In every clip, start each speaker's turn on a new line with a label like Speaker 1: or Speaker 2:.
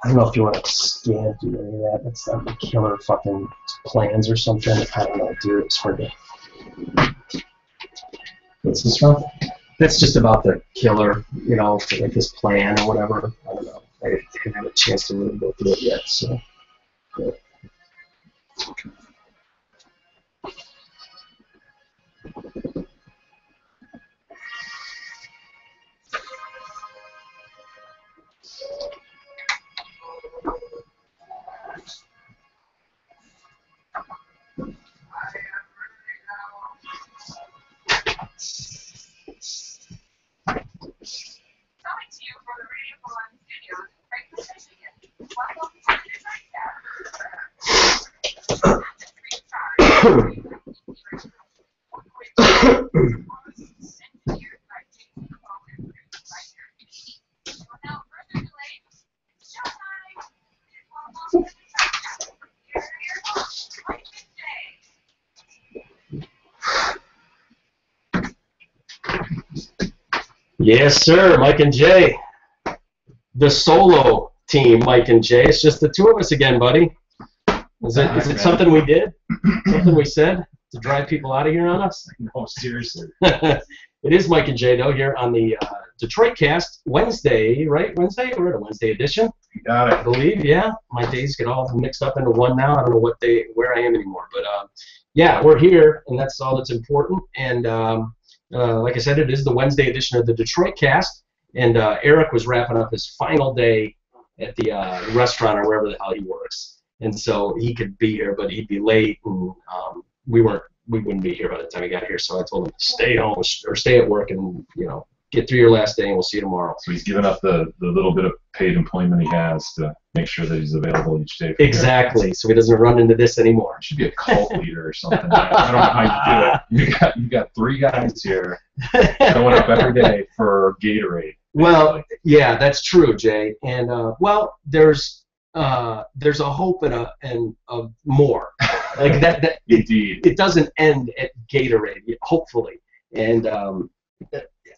Speaker 1: I don't know if you want to scan through any of that. That's not the killer fucking plans or something. I don't know, dude. It's hard to...
Speaker 2: What's this from?
Speaker 1: That's just about the killer, you know, like his plan or whatever. I don't know. I didn't have a chance to really go through it yet, so. But. Yes, sir, Mike and Jay. The solo team, Mike and Jay. It's just the two of us again, buddy. Is it something we did? Something we said to drive people out of here on us?
Speaker 2: No, seriously.
Speaker 1: It is Mike and Jay, though, here on the Detroit Cast Wednesday, right? Wednesday? We're at a Wednesday edition.
Speaker 2: You got it.
Speaker 1: I believe, yeah. My days get all mixed up into one now. I don't know what day, where I am anymore. But, yeah, we're here, and that's all that's important. And, like I said, it is the Wednesday edition of the Detroit Cast. And Eric was wrapping up his final day at the restaurant or wherever the hell he works. And so he could be here, but he'd be late, and we wouldn't be here by the time he got here. So I told him to stay home or stay at work and, you know, get through your last day, and we'll see you tomorrow.
Speaker 2: So he's given up the little bit of paid employment he has to make sure that he's available each day.
Speaker 1: Exactly, so he doesn't run into this anymore.
Speaker 2: He should be a cult leader or something. I don't know how you do it. You got 3 guys here showing up every day for Gatorade.
Speaker 1: Well, yeah, that's true, Jay. And well, there's a hope and a more. Like that
Speaker 2: Indeed.
Speaker 1: It doesn't end at Gatorade, hopefully. And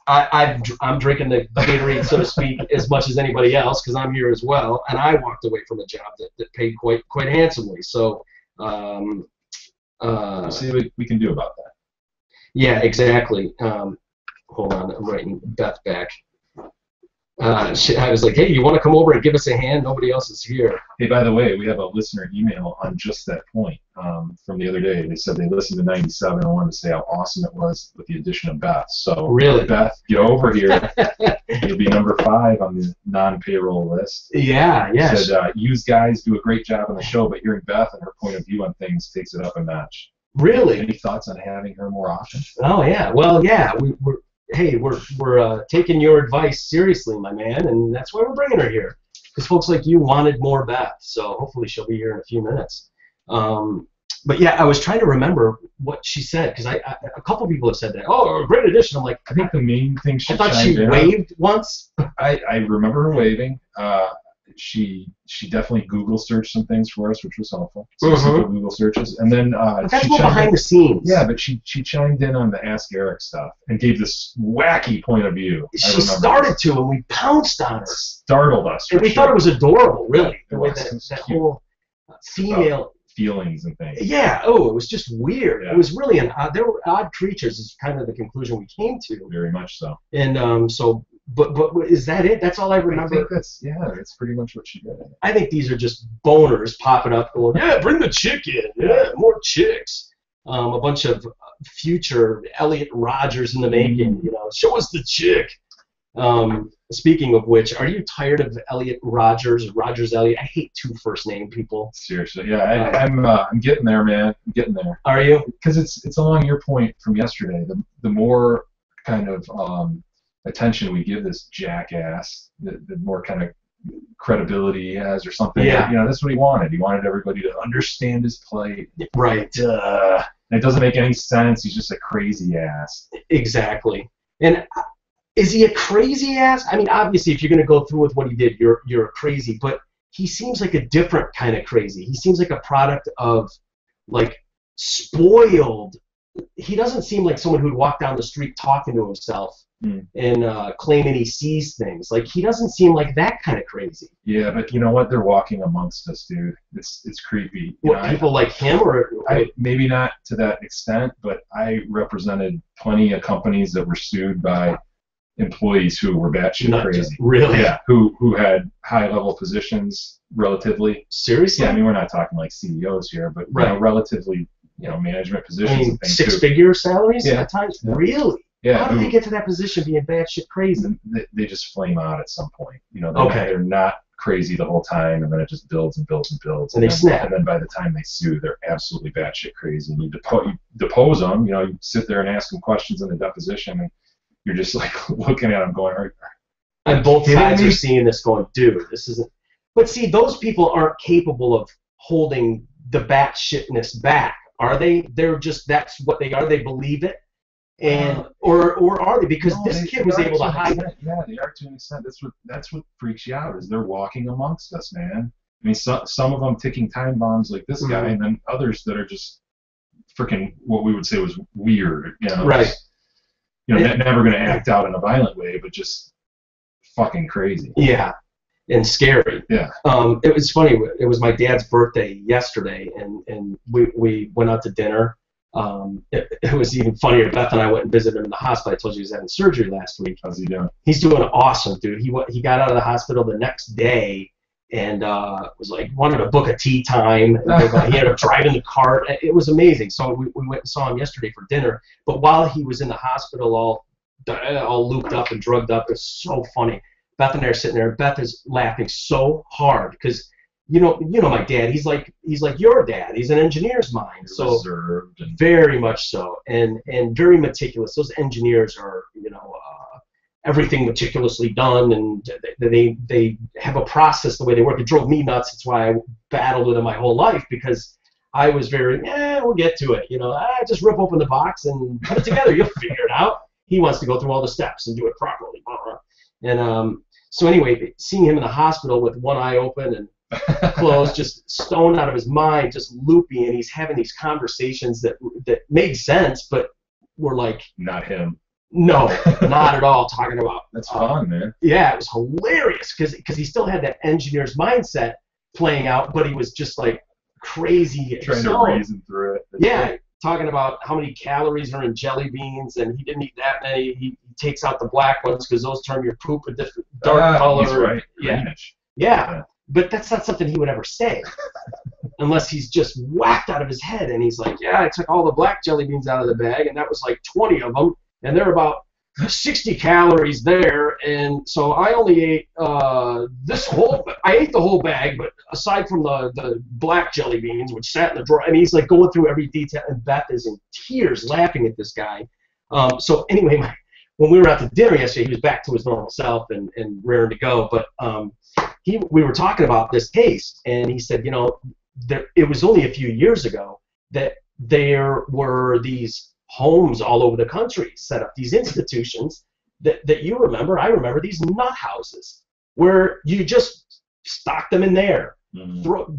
Speaker 1: I'm drinking the Gatorade, so to speak, as much as anybody else because I'm here as well. And I walked away from a job that paid quite handsomely. So
Speaker 2: we'll see what we can do about that.
Speaker 1: Yeah, exactly. Hold on, I'm writing Beth back. I was like, hey, you want to come over and give us a hand? Nobody else is here.
Speaker 2: Hey, by the way, we have a listener email on just that point from the other day. They said they listened to 97 and wanted to say how awesome it was with the addition of Beth. So,
Speaker 1: really?
Speaker 2: Beth, get over here. You'll be number 5 on the non-payroll list.
Speaker 1: Yeah, yeah.
Speaker 2: Said, "Use guys do a great job on the show, but hearing Beth and her point of view on things takes it up a notch."
Speaker 1: Really?
Speaker 2: Any thoughts on having her more often?
Speaker 1: Oh, yeah. Well, yeah, we're taking your advice seriously, my man, and that's why we're bringing her here. Because folks like you wanted more Beth, so hopefully she'll be here in a few minutes. But yeah, I was trying to remember what she said because a couple people have said that. Oh, a great addition. I'm like,
Speaker 2: I think the main thing
Speaker 1: I thought she waved once.
Speaker 2: I remember her waving. She definitely Google searched some things for us, which was helpful. So simple Google searches, and then
Speaker 1: that's more behind the scenes.
Speaker 2: Yeah, but she chimed in on the Ask Eric stuff and gave this wacky point of view.
Speaker 1: She started to, and we pounced on her.
Speaker 2: Startled us.
Speaker 1: And we thought it was adorable, really. The way
Speaker 2: was.
Speaker 1: that whole female
Speaker 2: feelings and things.
Speaker 1: Yeah. Oh, it was just weird.
Speaker 2: Yeah.
Speaker 1: It was really there were odd creatures. Is kind of the conclusion we came to.
Speaker 2: Very much so.
Speaker 1: And so. But is that it? That's all I remember.
Speaker 2: I think that's pretty much what she did.
Speaker 1: I think these are just boners popping up going, yeah, bring the chick in. Yeah, more chicks. A bunch of future Elliot Rodgers in the making. You know, show us the chick. Speaking of which, are you tired of Elliot Rodgers, Rodgers Elliot? I hate 2 first name people.
Speaker 2: Seriously, yeah, I'm getting there, man. I'm getting there.
Speaker 1: Are you?
Speaker 2: Because it's along your point from yesterday. The more kind of attention we give this jackass, the more kind of credibility he has or something.
Speaker 1: Yeah.
Speaker 2: You know, that's what he wanted. He wanted everybody to understand his plight.
Speaker 1: Right.
Speaker 2: And it doesn't make any sense. He's just a crazy ass.
Speaker 1: Exactly. And is he a crazy ass? I mean, obviously, if you're going to go through with what he did, you're crazy. But he seems like a different kind of crazy. He seems like a product of, like, spoiled. He doesn't seem like someone who'd walk down the street talking to himself. and claiming he sees things. Like, he doesn't seem like that kind of crazy.
Speaker 2: Yeah, but you know what? They're walking amongst us, dude. It's creepy.
Speaker 1: What, people like him, or
Speaker 2: maybe not to that extent, but I represented plenty of companies that were sued by employees who were batshit crazy.
Speaker 1: Really?
Speaker 2: Yeah, who had high-level positions relatively.
Speaker 1: Seriously?
Speaker 2: Yeah, I mean, we're not talking like CEOs here, but relatively, management positions.
Speaker 1: I mean,
Speaker 2: and things
Speaker 1: six-figure salaries
Speaker 2: Yeah.
Speaker 1: at times?
Speaker 2: Yeah.
Speaker 1: Really?
Speaker 2: Yeah.
Speaker 1: How do they get to that position being batshit crazy?
Speaker 2: They just flame out at some point.
Speaker 1: Okay.
Speaker 2: They're not crazy the whole time, and then it just builds and builds and builds.
Speaker 1: And they snap.
Speaker 2: And then by the time they sue, they're absolutely batshit crazy. And you depose them. You sit there and ask them questions in the deposition, and you're just like looking at them going,
Speaker 1: and both sides
Speaker 2: me?
Speaker 1: are seeing this going, dude, this isn't. But see, those people aren't capable of holding the batshitness back, are they? They're just, that's what they are. They believe it, and or are they? Because this kid was able to hide it.
Speaker 2: Yeah, they are to an extent. That's what freaks you out, is they're walking amongst us, man. I mean, some of them ticking time bombs like this guy, and then others that are just freaking what we would say was weird.
Speaker 1: Right.
Speaker 2: Just, never going to act out in a violent way, but just fucking crazy.
Speaker 1: Yeah, and scary.
Speaker 2: Yeah.
Speaker 1: It was funny. It was my dad's birthday yesterday, and we went out to dinner. It was even funnier. Beth and I went and visited him in the hospital. I told you he was having surgery last week.
Speaker 2: How's he doing?
Speaker 1: He's doing awesome, dude. He got out of the hospital the next day and was like, wanted to book a tea time. He ended up driving the cart. It was amazing. So we went and saw him yesterday for dinner. But while he was in the hospital, all looped up and drugged up, it was so funny. Beth and I are sitting there, and Beth is laughing so hard because you know my dad. He's like your dad. He's an engineer's mind, so
Speaker 2: reserved and
Speaker 1: very much so, and very meticulous. Those engineers are everything meticulously done, and they have a process the way they work. It drove me nuts. That's why I battled with it my whole life, because I was very, we'll get to it. Just rip open the box and put it together. You'll figure it out. He wants to go through all the steps and do it properly. And so anyway, seeing him in the hospital with one eye open and closed, just stoned out of his mind, just loopy, and he's having these conversations that made sense, but were like,
Speaker 2: not him.
Speaker 1: No, not at all. Talking about
Speaker 2: that's fun, man.
Speaker 1: Yeah, it was hilarious because he still had that engineer's mindset playing out, but he was just like crazy,
Speaker 2: trying to reason through it.
Speaker 1: That's great. Talking about how many calories are in jelly beans, and he didn't eat that many. He takes out the black ones because those turn your poop a different dark color.
Speaker 2: He's right.
Speaker 1: Yeah, but that's not something he would ever say unless he's just whacked out of his head, and he's like, I took all the black jelly beans out of the bag, and that was like 20 of them. And they're about 60 calories there, and so I only ate I ate the whole bag, but aside from the black jelly beans, which sat in the drawer, and he's like going through every detail, and Beth is in tears laughing at this guy. So anyway, when we were out to dinner yesterday, he was back to his normal self and raring to go, but we were talking about this case, and he said, it was only a few years ago that there were these homes all over the country set up, these institutions that you remember. I remember these nut houses where you just stock them in there.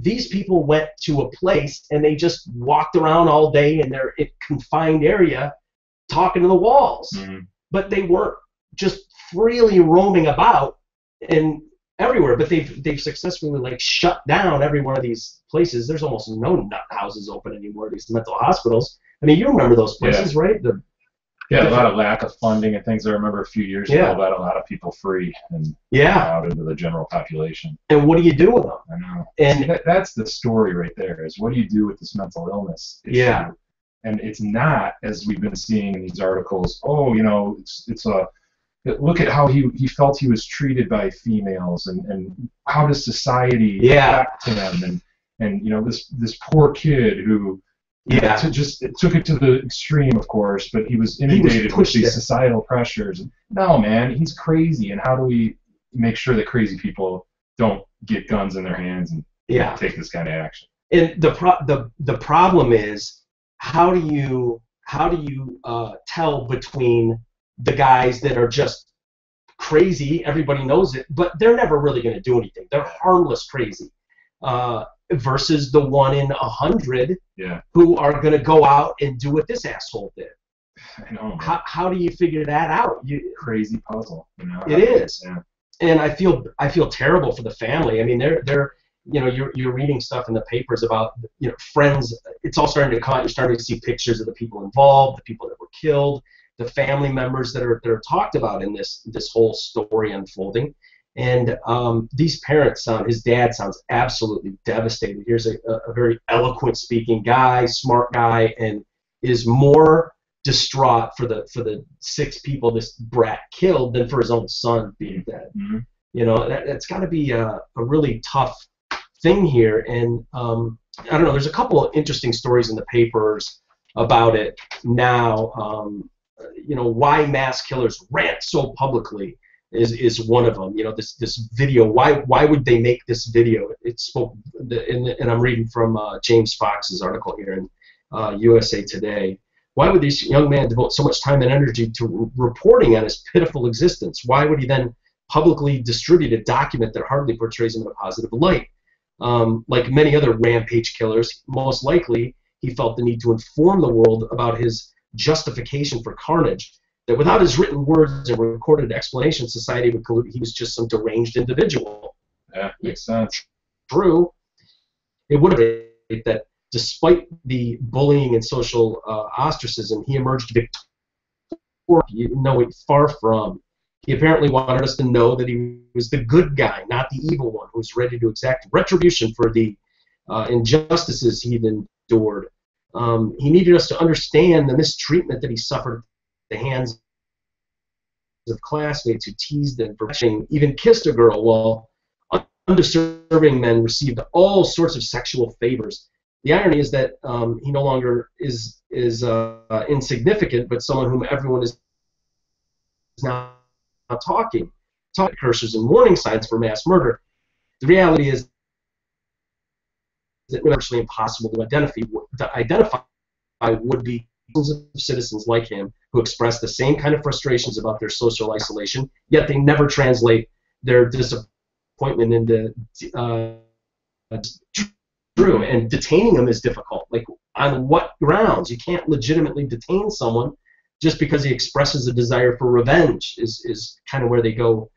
Speaker 1: These people went to a place and they just walked around all day in their confined area talking to the walls. But they weren't just freely roaming about and everywhere. But they've successfully shut down every one of these places. There's almost no nut houses open anymore, these mental hospitals. I mean, you remember those places, right?
Speaker 2: A lot of lack of funding and things. I remember a few years ago about a lot of people free and out into the general population.
Speaker 1: And what do you do with them?
Speaker 2: I know.
Speaker 1: And
Speaker 2: that's the story right there, is what do you do with this mental illness issue?
Speaker 1: Yeah.
Speaker 2: And it's not, as we've been seeing in these articles, it's a look at how he felt he was treated by females, and how does society affect him, and this poor kid who took it to the extreme, of course, but he was inundated with these societal pressures. No, man, he's crazy, and how do we make sure that crazy people don't get guns in their hands and take this kind of action?
Speaker 1: And the problem is, how do you tell between the guys that are just crazy, everybody knows it, but they're never really going to do anything, they're harmless crazy, versus the 1 in 100 who are going to go out and do what this asshole did.
Speaker 2: I know, man.
Speaker 1: How do you figure that out?
Speaker 2: Crazy puzzle, you know.
Speaker 1: It is.
Speaker 2: Yeah.
Speaker 1: And I feel terrible for the family. I mean, they're you know, you're reading stuff in the papers about, you know, friends. It's all starting to come out. You're starting to see pictures of the people involved, the people that were killed, the family members that are talked about in this whole story unfolding. And these parents his dad sounds absolutely devastated. Here's a very eloquent speaking guy, smart guy, and is more distraught for the 6 people this brat killed than for his own son being dead.
Speaker 2: Mm-hmm.
Speaker 1: You know, that's got to be a really tough thing here. And I don't know, there's a couple of interesting stories in the papers about it now. You know, why mass killers rant so publicly is one of them. You know, this video, why would they make this video? It spoke, and I'm reading from James Fox's article here in USA Today. Why would this young man devote so much time and energy to reporting on his pitiful existence? Why would he then publicly distribute a document that hardly portrays him in a positive light? Like many other rampage killers, most likely he felt the need to inform the world about his justification for carnage, that without his written words and recorded explanation, society would conclude he was just some deranged individual.
Speaker 2: Yeah, makes sense.
Speaker 1: True. It would have been that despite the bullying and social ostracism, he emerged victorious. No, far from. He apparently wanted us to know that he was the good guy, not the evil one, who was ready to exact retribution for the injustices he'd endured. He needed us to understand the mistreatment that he suffered at the hands of classmates who teased him for even kissed a girl, while undeserving men received all sorts of sexual favors. The irony is that he no longer is insignificant, but someone whom everyone is now talking cursors and warning signs for mass murder. The reality is that it's actually impossible to identify would-be citizens like him who express the same kind of frustrations about their social isolation, yet they never translate their disappointment into true. And detaining them is difficult. Like, on what grounds? You can't legitimately detain someone just because he expresses a desire for revenge is kind of where they go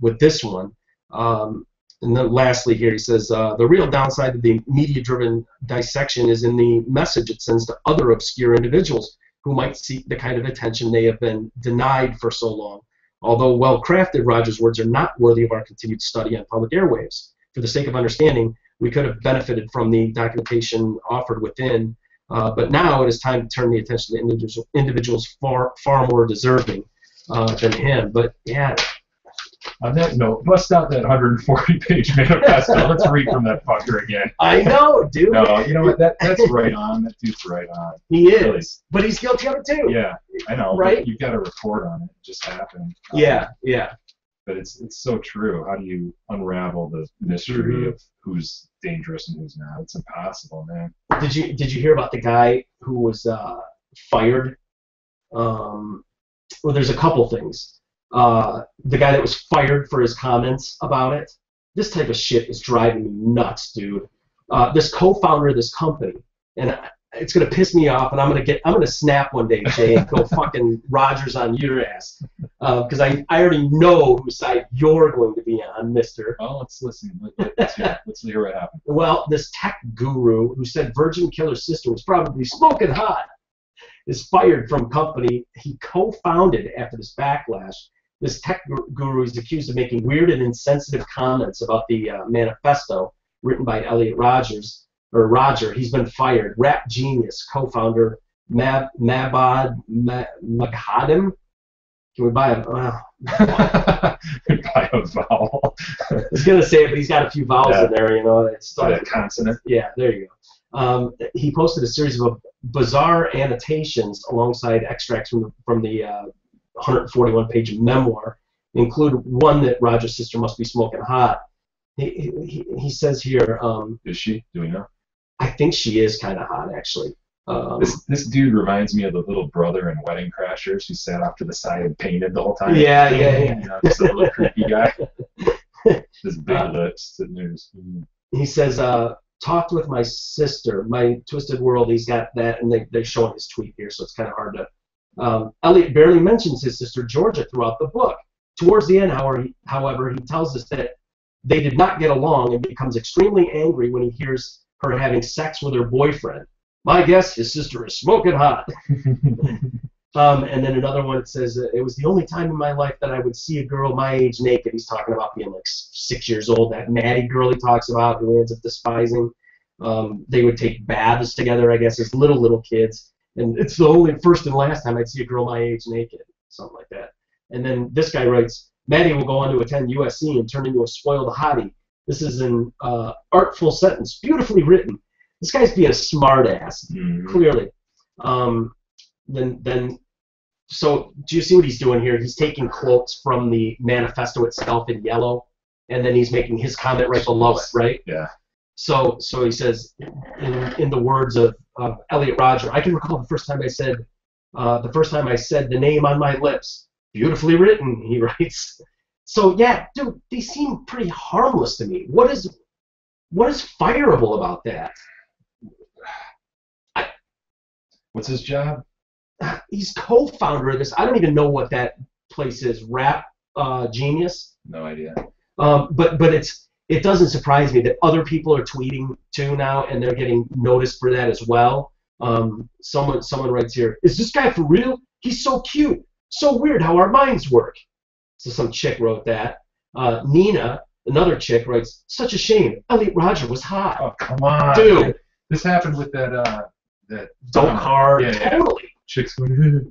Speaker 1: with this one. And then lastly here he says, the real downside of the media-driven dissection is in the message it sends to other obscure individuals who might seek the kind of attention they have been denied for so long. Although well-crafted, Rogers' words are not worthy of our continued study on public airwaves. For the sake of understanding, we could have benefited from the documentation offered within, but now it is time to turn the attention to individuals far more deserving than him. But yeah.
Speaker 2: On that note, bust out that 140-page manifesto. Let's read from that fucker again.
Speaker 1: I know, dude.
Speaker 2: No, you know what? That's right on. That dude's right on.
Speaker 1: He is, really. But he's guilty of it too.
Speaker 2: Yeah, I know.
Speaker 1: Right?
Speaker 2: You've got to report on it. It just happened.
Speaker 1: Yeah.
Speaker 2: But it's so true. How do you unravel the mystery of who's dangerous and who's not? It's impossible, man.
Speaker 1: Did you hear about the guy who was fired? Well, there's a couple things. The guy that was fired for his comments about it. This type of shit is driving me nuts, dude. This co-founder of this company, and it's gonna piss me off, and I'm gonna snap one day, Jay, and go fucking Rogers on your ass, because I already know whose side you're going to be on, Mister.
Speaker 2: Oh, let's listen. Let's hear what happened.
Speaker 1: Well, this tech guru who said Virgin Killer's sister was probably smoking hot is fired from company he co-founded after this backlash. This tech guru is accused of making weird and insensitive comments about the manifesto written by Elliot Rogers, or Roger. He's been fired. Rap Genius co-founder Mabad Maghadim. Can we buy a?
Speaker 2: Buy a vowel.
Speaker 1: I was gonna say it, but he's got a few vowels in there. You know, it's
Speaker 2: a consonant.
Speaker 1: Yeah, there you go. He posted a series of bizarre annotations alongside extracts from the 141-page memoir, include one that Roger's sister must be smoking hot. He says here.
Speaker 2: Is she? Do we know?
Speaker 1: I think she is kind of hot, actually.
Speaker 2: This dude reminds me of the little brother in Wedding Crashers who sat off to the side and painted the whole time.
Speaker 1: Yeah.
Speaker 2: You know, just a little creepy guy. This big lips sitting there.
Speaker 1: He says, talked with my sister, my twisted world. He's got that, and they're showing his tweet here, so it's kind of hard to Elliot barely mentions his sister Georgia throughout the book. Towards the end, however, he tells us that they did not get along and becomes extremely angry when he hears her having sex with her boyfriend. My guess, his sister is smoking hot. And then another one, it says, it was the only time in my life that I would see a girl my age naked. He's talking about being like 6 years old. That Maddie girl he talks about who he ends up despising. They would take baths together, I guess, as little kids. And it's the only first and last time I'd see a girl my age naked. Something like that. And then this guy writes, Maddie will go on to attend USC and turn into a spoiled hottie. This is an artful sentence, beautifully written. This guy's being a smartass, clearly. So do you see what he's doing here? He's taking quotes from the manifesto itself in yellow, and then he's making his comment right below it, right?
Speaker 2: Yeah.
Speaker 1: So he says, in the words of Elliot Rodger, I can recall the first time I said the name on my lips. Beautifully written, he writes. So yeah, dude, they seem pretty harmless to me. What is fireable about that?
Speaker 2: What's his job?
Speaker 1: He's co-founder of this. I don't even know what that place is. Rap Genius.
Speaker 2: No idea.
Speaker 1: But it doesn't surprise me that other people are tweeting too now, and they're getting noticed for that as well. Someone writes here, is this guy for real? He's so cute. So weird how our minds work. So some chick wrote that. Nina, another chick, writes, such a shame. Elliot Rodger was hot.
Speaker 2: Oh, come on.
Speaker 1: Dude.
Speaker 2: This happened with that
Speaker 1: Don't Hard.
Speaker 2: Yeah,
Speaker 1: totally.
Speaker 2: Chicks went, and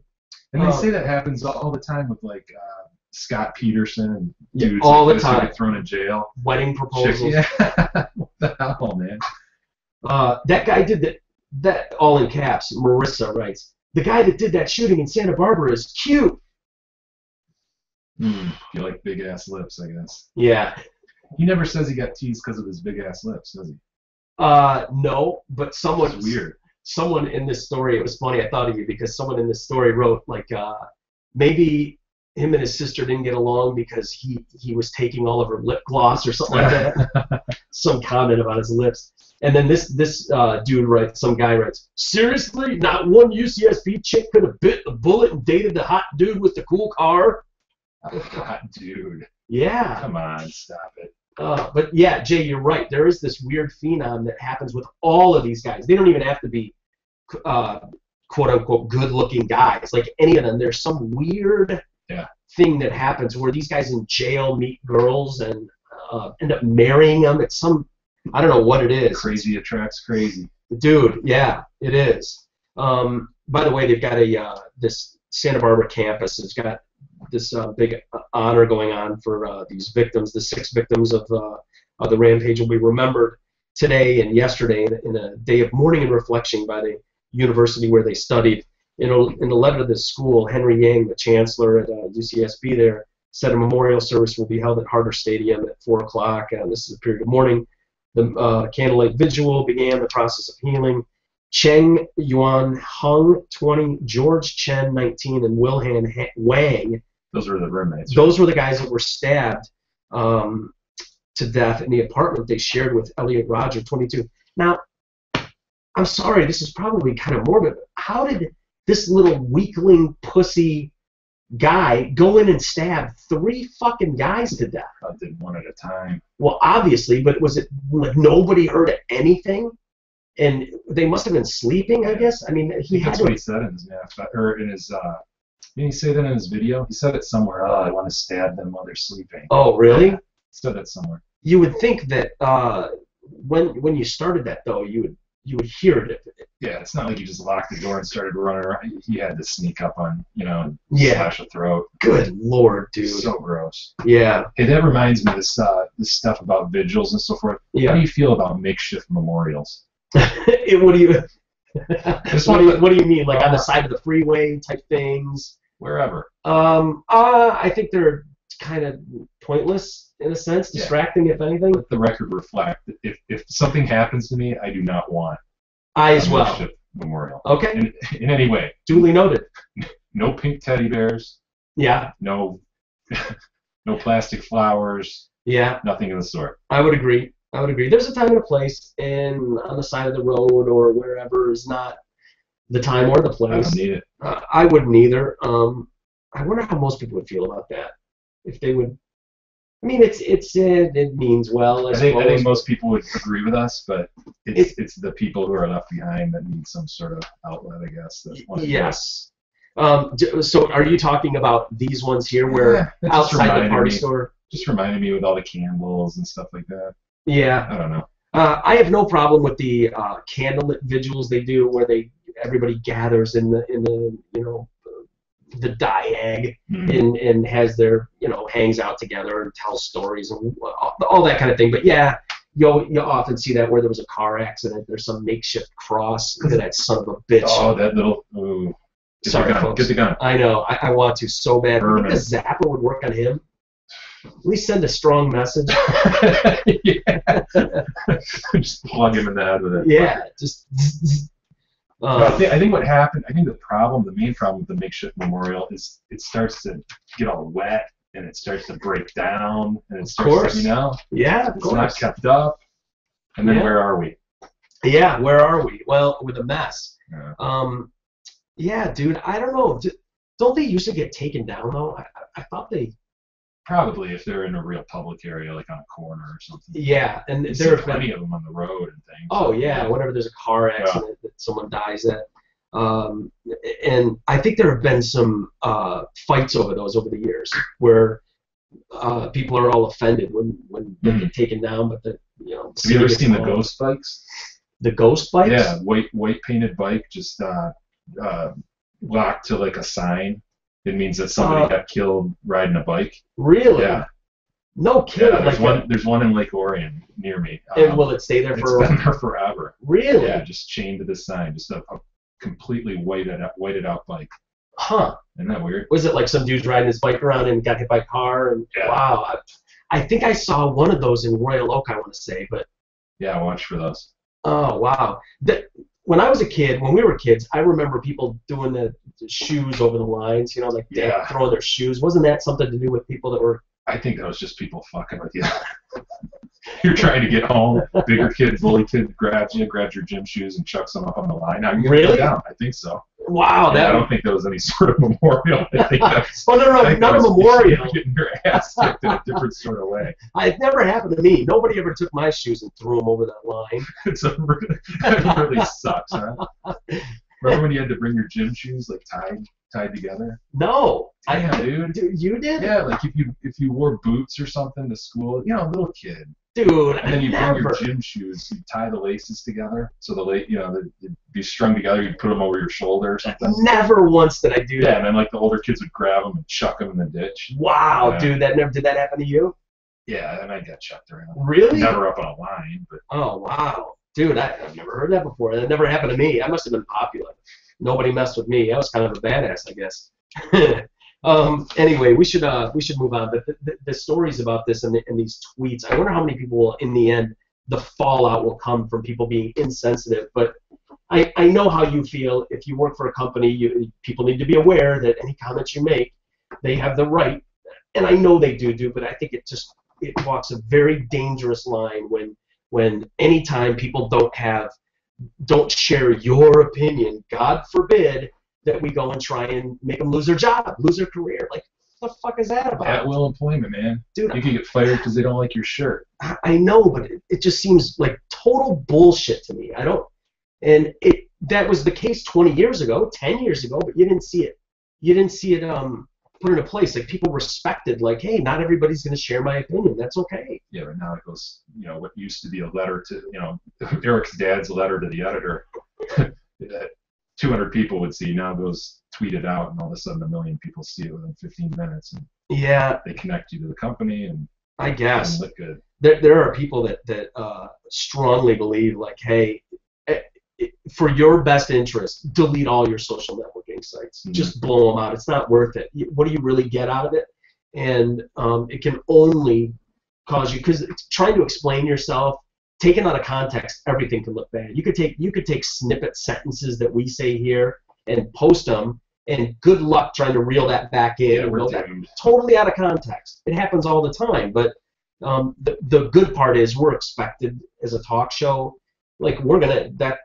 Speaker 2: they say that happens all the time with like Scott Peterson and dudes
Speaker 1: all
Speaker 2: like
Speaker 1: the time.
Speaker 2: Get thrown in jail.
Speaker 1: Wedding proposals.
Speaker 2: Chicks, yeah. What the hell, man?
Speaker 1: That guy did that all in caps. Marissa writes, the guy that did that shooting in Santa Barbara is cute.
Speaker 2: You like big ass lips, I guess.
Speaker 1: Yeah.
Speaker 2: He never says he got teased because of his big ass lips, does he?
Speaker 1: No, but
Speaker 2: That's weird.
Speaker 1: Someone in this story, it was funny, I thought of you because someone in this story wrote like maybe him and his sister didn't get along because he was taking all of her lip gloss or something like that. Some comment about his lips. And then this dude writes, some guy writes, seriously, not one UCSB chick could have bit the bullet and dated the hot dude with the cool car?
Speaker 2: Hot dude.
Speaker 1: Yeah.
Speaker 2: Come on, stop it.
Speaker 1: But yeah, Jay, you're right. There is this weird phenom that happens with all of these guys. They don't even have to be quote unquote good looking guys. Like any of them, there's some weird thing that happens where these guys in jail meet girls and end up marrying them. It's some, I don't know what it is.
Speaker 2: Crazy attracts crazy.
Speaker 1: Dude, yeah, it is. By the way, they've got this Santa Barbara campus has got this big honor going on for these victims. The 6 victims of the rampage will be remembered today and yesterday in a day of mourning and reflection by the university where they studied. In a letter to the school, Henry Yang, the chancellor at UCSB there, said a memorial service will be held at Harder Stadium at 4 o'clock. This is a period of mourning. The candlelight vigil began the process of healing. Cheng Yuan Hung, 20, George Chen, 19, and Wilhan Wang.
Speaker 2: Those were the roommates.
Speaker 1: Those were the guys that were stabbed to death in the apartment they shared with Elliot Rodger, 22. Now, I'm sorry, this is probably kind of morbid, but how did this little weakling pussy guy go in and stab 3 fucking guys to death?
Speaker 2: I did one at a time.
Speaker 1: Well, obviously, but was it like nobody heard anything? And they must have been sleeping, I guess. I mean,
Speaker 2: that's what he said in his manifesto, or in his. Didn't he say that in his video? He said it somewhere. Oh, I want to stab them while they're sleeping.
Speaker 1: Oh, really?
Speaker 2: He said that somewhere.
Speaker 1: You would think that when you started that, though, you would hear it.
Speaker 2: Yeah, it's not like you just locked the door and started running around. He had to sneak up on, and
Speaker 1: Yeah.
Speaker 2: slash a throat.
Speaker 1: Good Lord, dude.
Speaker 2: So gross.
Speaker 1: Yeah.
Speaker 2: Hey, that reminds me of this stuff about vigils and so forth.
Speaker 1: Yeah.
Speaker 2: How do you feel about makeshift memorials?
Speaker 1: What do you mean? Like on the side of the freeway type things?
Speaker 2: Wherever.
Speaker 1: I think they're kind of pointless in a sense, distracting if anything.
Speaker 2: Let the record reflect. If something happens to me, I do not want
Speaker 1: I as
Speaker 2: a
Speaker 1: well.
Speaker 2: makeshift memorial.
Speaker 1: Okay.
Speaker 2: In any way.
Speaker 1: Duly noted.
Speaker 2: No pink teddy bears.
Speaker 1: Yeah.
Speaker 2: No plastic flowers.
Speaker 1: Yeah.
Speaker 2: Nothing of the sort.
Speaker 1: I would agree. There's a time and a place, and on the side of the road or wherever is not the time or the
Speaker 2: I
Speaker 1: place.
Speaker 2: don't need it.
Speaker 1: I wouldn't either. I wonder how most people would feel about that. If they would. I mean, it means well. I
Speaker 2: think most people would agree with us, but it's the people who are left behind that need some sort of outlet, I guess.
Speaker 1: Yes. So are you talking about these ones here where outside the party store?
Speaker 2: Just reminded me with all the candles and stuff like that.
Speaker 1: Yeah.
Speaker 2: I don't know.
Speaker 1: I have no problem with the candlelit vigils they do, where everybody gathers in the the diag and has their hangs out together and tells stories and all that kind of thing. But yeah, you'll often see that where there was a car accident, there's some makeshift cross. Look at that son of a bitch.
Speaker 2: Oh, that little. Ooh.
Speaker 1: Sorry, folks.
Speaker 2: Get the gun.
Speaker 1: I know. I want to so bad. I think a zapper would work on him. At least send a strong message.
Speaker 2: Yeah. Just plug him in the head with it.
Speaker 1: Yeah. Just.
Speaker 2: I think what happened. I think the main problem with the makeshift memorial is it starts to get all wet and it starts to break down and it starts to,
Speaker 1: Yeah, of
Speaker 2: it's
Speaker 1: course.
Speaker 2: not kept up. And then where are we?
Speaker 1: Yeah, where are we? Well, with a mess.
Speaker 2: Yeah.
Speaker 1: Yeah, dude. I don't know. Don't they usually get taken down though? I thought they.
Speaker 2: Probably if they're in a real public area, like on a corner or something.
Speaker 1: Yeah, and
Speaker 2: there are plenty of them on the road and things.
Speaker 1: Oh yeah, whenever there's a car accident that someone dies at, and I think there have been some fights over those over the years where people are all offended when they get taken down, but the
Speaker 2: Have you ever seen the ghost bikes?
Speaker 1: The ghost bikes?
Speaker 2: Yeah, white painted bike, just locked to like a sign. It means that somebody got killed riding a bike.
Speaker 1: Really?
Speaker 2: Yeah.
Speaker 1: No kidding.
Speaker 2: Yeah, there's one in Lake Orion near me.
Speaker 1: And will it stay there for?
Speaker 2: It's been there forever.
Speaker 1: Really?
Speaker 2: Yeah, just chained to the sign, just a completely whited out bike.
Speaker 1: Huh?
Speaker 2: Isn't that weird?
Speaker 1: Was it like some dude's riding his bike around and got hit by a car? And wow, I think I saw one of those in Royal Oak. I want to say, but.
Speaker 2: Yeah, watch for those.
Speaker 1: Oh wow! When I was a kid, when we were kids, I remember people doing the shoes over the lines, like throwing their shoes. Wasn't that something to do with people that were?
Speaker 2: I think that was just people fucking with you. You're trying to get home, bigger kid, bully kid grabs your gym shoes and chucks them up on the line. Now you
Speaker 1: really?
Speaker 2: Down. I think so.
Speaker 1: Wow,
Speaker 2: I don't think that was any sort of memorial. I think that's.
Speaker 1: Oh no, not a memorial.
Speaker 2: Getting your ass kicked in a different sort of way.
Speaker 1: It never happened to me. Nobody ever took my shoes and threw them over that line.
Speaker 2: It really sucks, huh? Remember when you had to bring your gym shoes like tied together?
Speaker 1: No.
Speaker 2: Damn, dude.
Speaker 1: You did?
Speaker 2: Yeah, like if you wore boots or something to school, little kid.
Speaker 1: Dude,
Speaker 2: and then you bring your gym shoes, you tie the laces together, so they'd be strung together. You'd put them over your shoulder or something.
Speaker 1: Never once did I do that.
Speaker 2: Yeah, and then like the older kids would grab them and chuck them in the ditch.
Speaker 1: Wow, dude, did that happen to you?
Speaker 2: Yeah, and I got chucked around.
Speaker 1: Really?
Speaker 2: Never up on a line, but.
Speaker 1: Oh wow, dude, I've never heard that before. That never happened to me. I must have been popular. Nobody messed with me. I was kind of a badass, I guess. Anyway, we should move on. But the stories about this and these tweets, I wonder how many people will, in the end, the fallout will come from people being insensitive. But I know how you feel. If you work for a company, people need to be aware that any comments you make, they have the right, and I know they do. But I think it walks a very dangerous line when anytime people don't share your opinion. God forbid that we go and try and make them lose their job, lose their career. Like, what the fuck is that about?
Speaker 2: At will employment, man.
Speaker 1: Dude,
Speaker 2: you can get fired because they don't like your shirt.
Speaker 1: I know, but it just seems like total bullshit to me. That was the case 20 years ago, 10 years ago, but you didn't see it. You didn't see it put into place. Like, people respected, like, hey, not everybody's going to share my opinion. That's okay.
Speaker 2: Yeah, but now it goes, what used to be a letter to, Eric's dad's letter to the editor. 200 people would see, now goes tweeted out, and all of a sudden 1 million people see it within 15 minutes. And they connect you to the company, and
Speaker 1: I guess
Speaker 2: look good.
Speaker 1: There are people that strongly believe, like, hey, for your best interest, delete all your social networking sites. Mm-hmm. Just blow them out. It's not worth it. What do you really get out of it? And it can only cause you, because trying to explain yourself, taken out of context, everything can look bad. You could take snippet sentences that we say here and post them, and good luck trying to reel that back in.
Speaker 2: Yeah, we're doomed.
Speaker 1: Totally out of context. It happens all the time. But the good part is we're expected as a talk show. Like,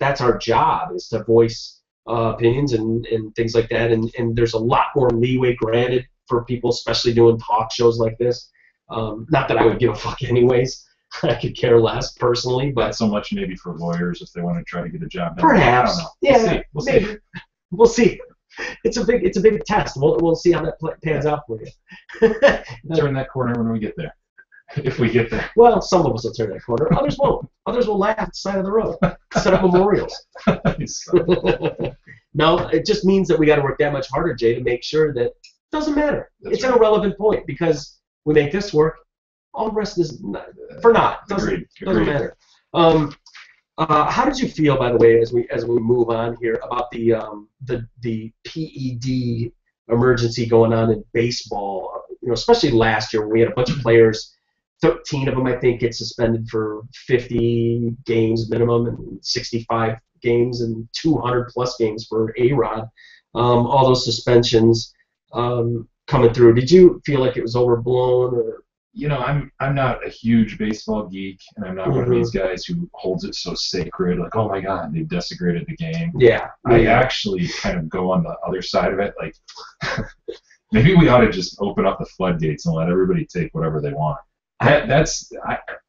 Speaker 1: that's our job, is to voice opinions and things like that. And there's a lot more leeway granted for people, especially doing talk shows like this. Not that I would give a fuck anyways. I could care less personally, but
Speaker 2: not so much maybe for lawyers if they want to try to get a job done.
Speaker 1: Perhaps,
Speaker 2: yeah. We'll see.
Speaker 1: We'll see. It's a big test. We'll see how that pans out for you.
Speaker 2: Turn that corner when we get there, if we get there.
Speaker 1: Well, some of us will turn that corner. Others won't. Others will laugh at the side of the road. Set up memorials. No, it just means that we got to work that much harder, Jay, to make sure that it doesn't matter. It's an irrelevant point because we make this work. All the rest is for naught. Doesn't matter. How did you feel, by the way, as we move on here about the PED emergency going on in baseball? Especially last year when we had a bunch of players. 13 of them, I think, get suspended for 50 games minimum and 65 games and 200 plus games for A-Rod. All those suspensions coming through. Did you feel like it was overblown or?
Speaker 2: I'm not a huge baseball geek, and I'm not one of these guys who holds it so sacred, like, oh my God, they desecrated the game.
Speaker 1: Yeah.
Speaker 2: I actually kind of go on the other side of it, like, maybe we ought to just open up the floodgates and let everybody take whatever they want.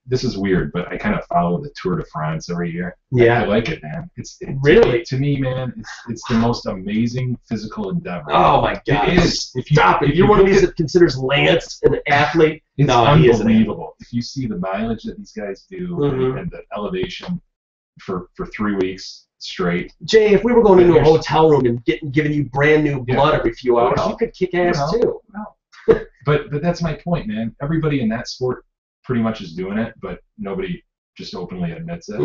Speaker 2: This is weird, but I kind of follow the Tour de France every year.
Speaker 1: Yeah.
Speaker 2: I like it, man. It's
Speaker 1: really?
Speaker 2: To me, man, it's the most amazing physical endeavor.
Speaker 1: Oh my God!
Speaker 2: It is.
Speaker 1: If you're one of these that considers Lance an athlete,
Speaker 2: it's
Speaker 1: unbelievable.
Speaker 2: If you see the mileage that these guys do and the elevation for 3 weeks straight.
Speaker 1: Jay, if we were going into a hotel room and giving you brand new blood every few hours, you could kick ass too.
Speaker 2: But that's my point, man. Everybody in that sport pretty much is doing it, but nobody just openly admits it.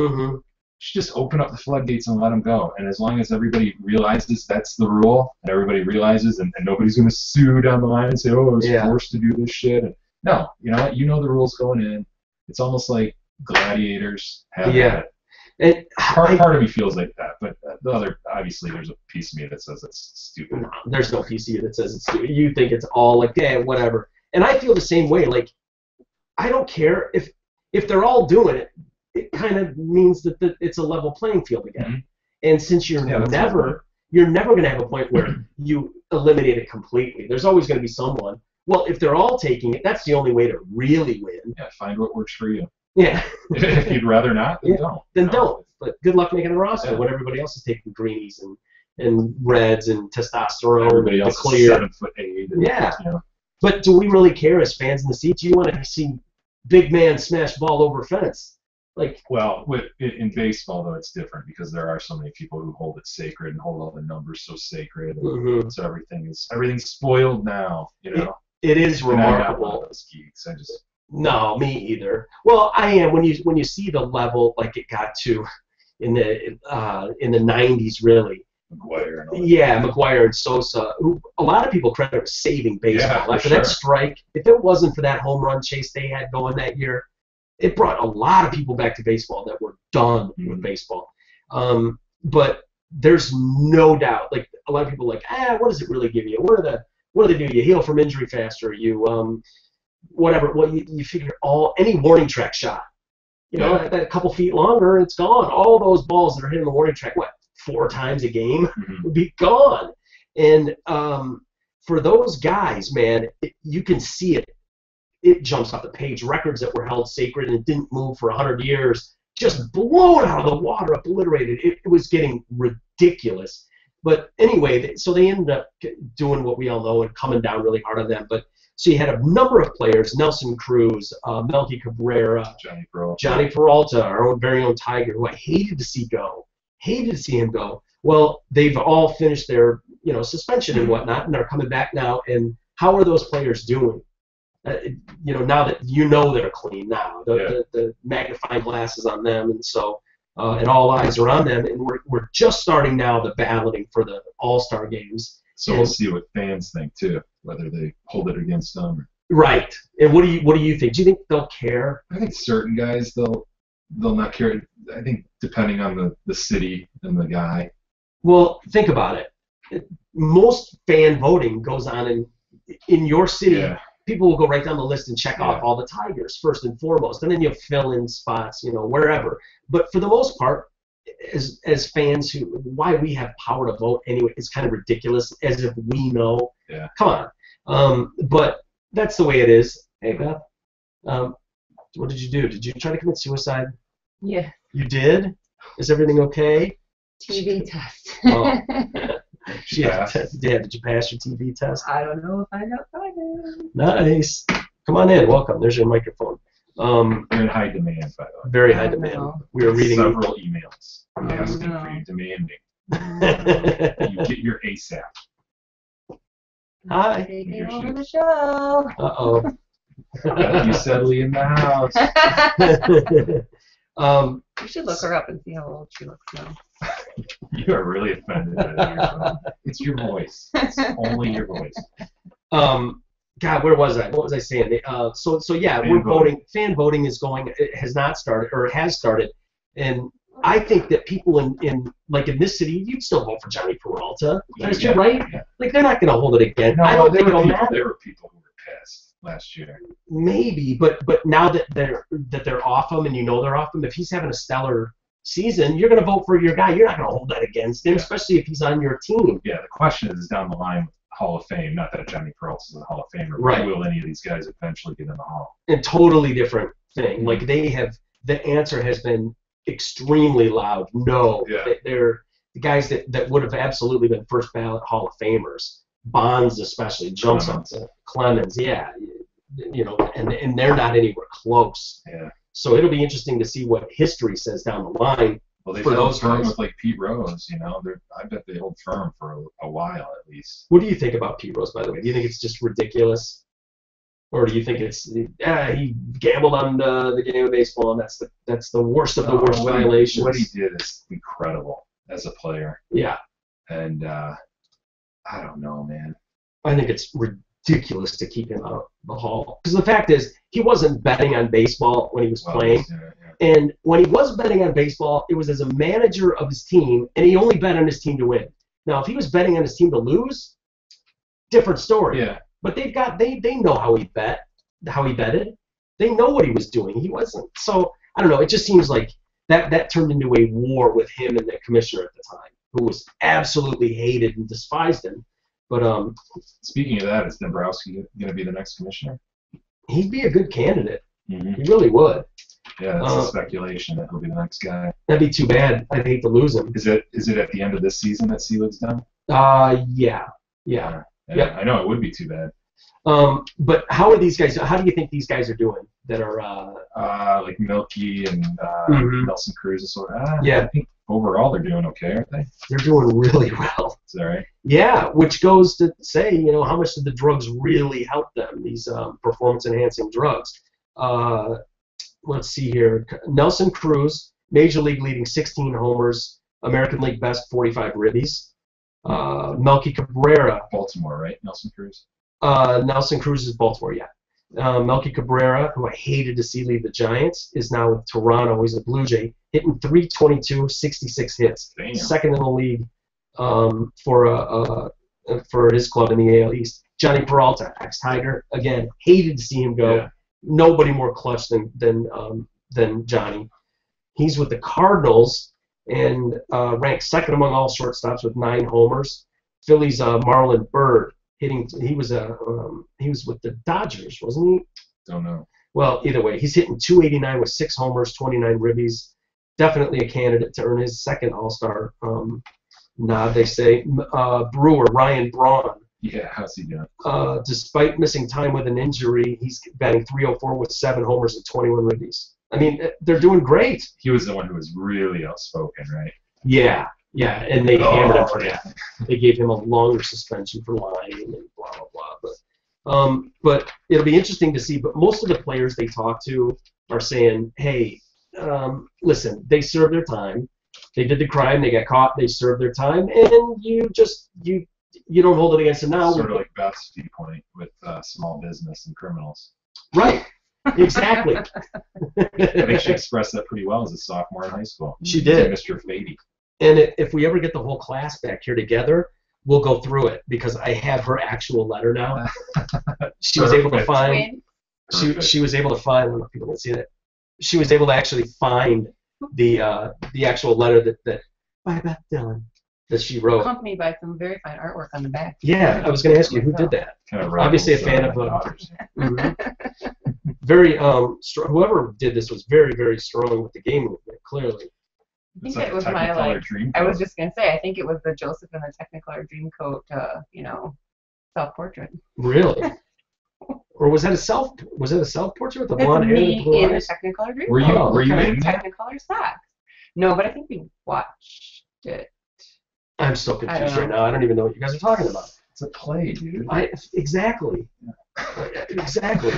Speaker 2: Just open up the floodgates and let them go. And as long as everybody realizes that's the rule, and everybody realizes, and nobody's going to sue down the line and say, oh, I was forced to do this shit. And no, you know the rules going in. It's almost like gladiators have it. And part of me feels like that, but the other, obviously, there's a piece of me that says it's stupid.
Speaker 1: No, there's no piece of you that says it's stupid. You think it's all like, yeah, whatever. And I feel the same way. Like, I don't care if they're all doing it. It kind of means that it's a level playing field again. And since you're never going to have a point where you eliminate it completely. There's always going to be someone. Well, if they're all taking it, that's the only way to really win.
Speaker 2: Yeah, find what works for you.
Speaker 1: Yeah.
Speaker 2: If you'd rather not, then don't.
Speaker 1: Then don't. But good luck making a roster when everybody else is taking greenies and reds and testosterone.
Speaker 2: Everybody else
Speaker 1: clear.
Speaker 2: is 7'8".
Speaker 1: Yeah. But do we really care as fans in the seats? You want to see big man smash ball over fence?
Speaker 2: Well, in baseball though, it's different because there are so many people who hold it sacred and hold all the numbers so sacred. And so everything's spoiled now.
Speaker 1: It is remarkable.
Speaker 2: And I'm not one of those geeks.
Speaker 1: No, me either. Well, I am when you see the level like it got to in the 90s, really.
Speaker 2: McGuire and all that.
Speaker 1: Yeah, McGuire and Sosa, who a lot of people credit for saving baseball.
Speaker 2: Yeah,
Speaker 1: After that strike, if it wasn't for that home run chase they had going that year, it brought a lot of people back to baseball that were done with baseball. But there's no doubt, like a lot of people are like, what does it really give you? What do they do? You heal from injury faster. You whatever. Well, you figure any warning track shot. That a couple feet longer, it's gone. All those balls that are hitting the warning track, 4 times a game, would be gone. And for those guys, man, you can see it. It jumps off the page. Records that were held sacred and didn't move for 100 years, just blown out of the water, obliterated. It was getting ridiculous. But anyway, so they ended up doing what we all know and coming down really hard on them. But so you had a number of players: Nelson Cruz, Melky Cabrera, Johnny Peralta, our very own Tiger, who I hated to see go. Hated to see him go. Well, they've all finished their suspension and whatnot, and they're coming back now. And how are those players doing? Now that they're clean now, the magnifying glass is on them, and so and all eyes are on them, and we're just starting now the balloting for the All-Star games.
Speaker 2: So we'll see what fans think too, whether they hold it against them.
Speaker 1: Right. And what do you think? Do you think they'll care?
Speaker 2: I think certain guys they'll not care. I think depending on the city and the guy.
Speaker 1: Well, think about it. Most fan voting goes on in your city.
Speaker 2: Yeah.
Speaker 1: People will go right down the list and check off all the Tigers first and foremost, and then you'll fill in spots, wherever. But for the most part, as fans why we have power to vote anyway is kind of ridiculous, as if we know.
Speaker 2: Yeah.
Speaker 1: Come on. But that's the way it is. Hey, Beth. What did you do? Did you try to commit suicide?
Speaker 3: Yeah.
Speaker 1: You did? Is everything okay?
Speaker 3: TV test.
Speaker 1: Oh. Yeah. Did you pass your TV test?
Speaker 3: I don't know if I got fired.
Speaker 1: Nice. Come on in. Welcome. There's your microphone.
Speaker 2: They're in high demand, by the way.
Speaker 1: Very high demand.
Speaker 3: No.
Speaker 1: We were reading
Speaker 2: several emails
Speaker 3: Oh,
Speaker 2: asking
Speaker 3: no.
Speaker 2: for you, demanding.
Speaker 1: you
Speaker 2: You get your ASAP.
Speaker 1: Hi.
Speaker 3: Taking
Speaker 2: Here she
Speaker 3: over
Speaker 2: is.
Speaker 3: the show.
Speaker 1: Uh-oh.
Speaker 2: Got you Sedley in the house.
Speaker 3: You should look her up and see how old she looks now.
Speaker 2: You are really offended by that. It's your voice. It's only your voice.
Speaker 1: God, where was I? What was I saying? So yeah,
Speaker 2: Fan
Speaker 1: we're
Speaker 2: voting.
Speaker 1: voting. Fan voting is going. It has not started, or it has started, and I think that people in this city, you'd still vote for Johnny Peralta. That's
Speaker 2: Yeah,
Speaker 1: right.
Speaker 2: yeah.
Speaker 1: Like they're not going to hold it again.
Speaker 2: No,
Speaker 1: I don't
Speaker 2: there
Speaker 1: think it'll
Speaker 2: were people,
Speaker 1: matter.
Speaker 2: there were people who were pissed last year.
Speaker 1: Maybe, but now that they're off him, and you know they're off him, if he's having a stellar season, you're going to vote for your guy. You're not going to hold that against him,
Speaker 2: Yeah.
Speaker 1: especially if he's on your team.
Speaker 2: Yeah, the question is down the line with Hall of Fame. Not that Johnny Peralta is a Hall of Famer, but
Speaker 1: Right.
Speaker 2: will any of these guys eventually get in the Hall?
Speaker 1: A totally different thing. Like the answer has been extremely loud. No,
Speaker 2: Yeah.
Speaker 1: they're the guys that would have absolutely been first ballot Hall of Famers. Bonds especially jumps on Clemens, yeah, and they're not anywhere close.
Speaker 2: Yeah.
Speaker 1: So it'll be interesting to see what history says down the line.
Speaker 2: Well, they
Speaker 1: For
Speaker 2: held
Speaker 1: those
Speaker 2: firm
Speaker 1: guys.
Speaker 2: with like Pete Rose. I bet they hold firm for a while at least.
Speaker 1: What do you think about Pete Rose, by the way? Do you think it's just ridiculous, or do you think it's he gambled on the game of baseball, and that's the worst of the worst violations?
Speaker 2: What he did is incredible as a player,
Speaker 1: Yeah.
Speaker 2: and I don't know, man.
Speaker 1: I think it's ridiculous to keep him out of the Hall. Because the fact is, he wasn't betting on baseball when he was playing.
Speaker 2: Yeah.
Speaker 1: And when he was betting on baseball, it was as a manager of his team, and he only bet on his team to win. Now, if he was betting on his team to lose, different story.
Speaker 2: Yeah.
Speaker 1: But they know how he betted. They know what he was doing. He wasn't. So, I don't know. It just seems like that turned into a war with him and the commissioner at the time, who was absolutely hated and despised him. But
Speaker 2: Speaking of that, is Dombrowski going to be the next commissioner?
Speaker 1: he'd be a good candidate.
Speaker 2: Mm-hmm.
Speaker 1: He really would.
Speaker 2: Yeah, that's a speculation that he'll be the next guy.
Speaker 1: That'd be too bad. I'd hate to lose him.
Speaker 2: Is it at the end of this season that Selig's done?
Speaker 1: Yeah.
Speaker 2: Yeah.
Speaker 1: Yep.
Speaker 2: I know it would be too bad.
Speaker 1: But how are these guys? How do you think these guys are doing? That are
Speaker 2: Like Milky and
Speaker 1: Mhm.
Speaker 2: Nelson Cruz and sort of.
Speaker 1: Yeah.
Speaker 2: I think overall they're doing okay, aren't they?
Speaker 1: they're doing really well.
Speaker 2: Is that right?
Speaker 1: Yeah, which goes to say, how much did the drugs really help them? These performance-enhancing drugs. Let's see here. Nelson Cruz, Major League leading 16 homers, American League best 45 ribbies. Melky Cabrera.
Speaker 2: Baltimore, right? Nelson Cruz.
Speaker 1: Nelson Cruz is Baltimore, yeah. Melky Cabrera, who I hated to see leave the Giants, is now with Toronto. He's a Blue Jay, hitting .322, 66 hits.
Speaker 2: Damn.
Speaker 1: Second in the league for his club in the AL East. Johnny Peralta, ex-Tiger, again, hated to see him go.
Speaker 2: Yeah.
Speaker 1: Nobody more clutch than Johnny. He's with the Cardinals and ranked second among all shortstops with 9 homers. Phillies Marlon Byrd hitting. He was with the Dodgers, wasn't he?
Speaker 2: Don't know.
Speaker 1: Well, either way, he's hitting .289 with 6 homers, 29 ribbies. Definitely a candidate to earn his second All-Star nod, they say. Brewer, Ryan Braun.
Speaker 2: Yeah, how's he doing?
Speaker 1: Despite missing time with an injury, he's batting .304 with 7 homers and 21 ribbies. I mean, they're doing great.
Speaker 2: He was the one who was really outspoken, right?
Speaker 1: Yeah, and they hammered him for that. They gave him a longer suspension for lying and blah, blah, blah. But it'll be interesting to see. But most of the players they talk to are saying, hey, listen, they served their time. They did the crime. They got caught. They served their time. And you don't hold it against them now.
Speaker 2: Sort of like Beth's viewpoint with small business and criminals.
Speaker 1: Right. Exactly.
Speaker 2: I think she expressed that pretty well as a sophomore in high school.
Speaker 1: She did.
Speaker 2: Mr. Fady.
Speaker 1: And if we ever get the whole class back here together, we'll go through it because I have her actual letter now. She was able to find. She was able to find. I don't know if people can see it. She was able to actually find the actual letter that by Beth Dillon that she wrote.
Speaker 3: Accompanied by some very fine artwork on the back.
Speaker 1: Yeah, I was going to ask you who did that.
Speaker 2: Kind of
Speaker 1: Obviously a fan of very whoever did this was very, very strong with the game movement. Clearly.
Speaker 3: I think it was my I was just gonna say. I think it was the Joseph and the Technicolor Dreamcoat. Self-portrait.
Speaker 1: Really? Or was that a self-portrait with the blonde hair?
Speaker 3: Me in the Technicolor Dreamcoat.
Speaker 2: Were you in that?
Speaker 3: Technicolor socks? No, but I think we watched it.
Speaker 1: I'm so confused right now. I don't even know what you guys are talking about.
Speaker 2: It's a play, dude.
Speaker 1: Exactly. Exactly.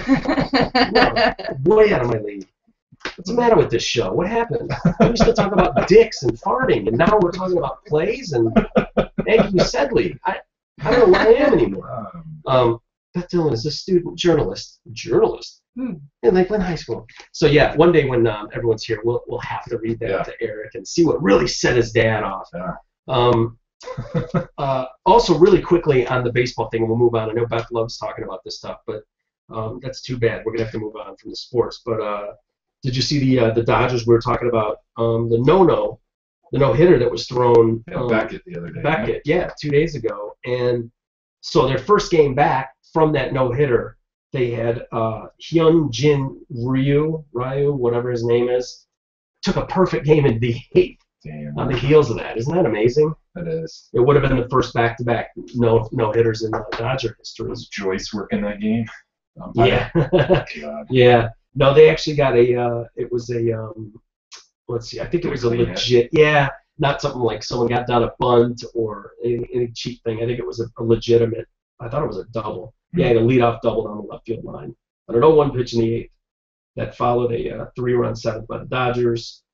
Speaker 1: No, way out of my league. What's the matter with this show? What happened? We used to talk about dicks and farting, and now we're talking about plays and Aggie Sedley. I don't know where I am anymore. Beth Dillon is a student journalist in Lakeland High School. So yeah, one day when everyone's here, we'll have to read that to Eric and see what really set his dad off. Also, really quickly on the baseball thing, and we'll move on. I know Beth loves talking about this stuff, but that's too bad. We're gonna have to move on from the sports. But did you see the Dodgers? We were talking about the no-hitter that was thrown.
Speaker 2: Beckett the other day.
Speaker 1: Beckett, 2 days ago, and so their first game back from that no-hitter, they had Hyunjin Ryu, whatever his name is, took a perfect game in the eighth.
Speaker 2: Damn.
Speaker 1: On the heels of that. Isn't that amazing?
Speaker 2: It is.
Speaker 1: It would have been the first back-to-back no-hitters in Dodger history.
Speaker 2: Was Joyce working that game?
Speaker 1: Yeah.
Speaker 2: God.
Speaker 1: Yeah. No, they actually got it was a, let's see, I think it was a legit, not something like someone got down a bunt or any cheap thing. I think it was a legitimate, I thought it was a double. Yeah, a leadoff double down the left field line. I don't know, one pitch in the eighth that followed a 3-run seventh by the Dodgers.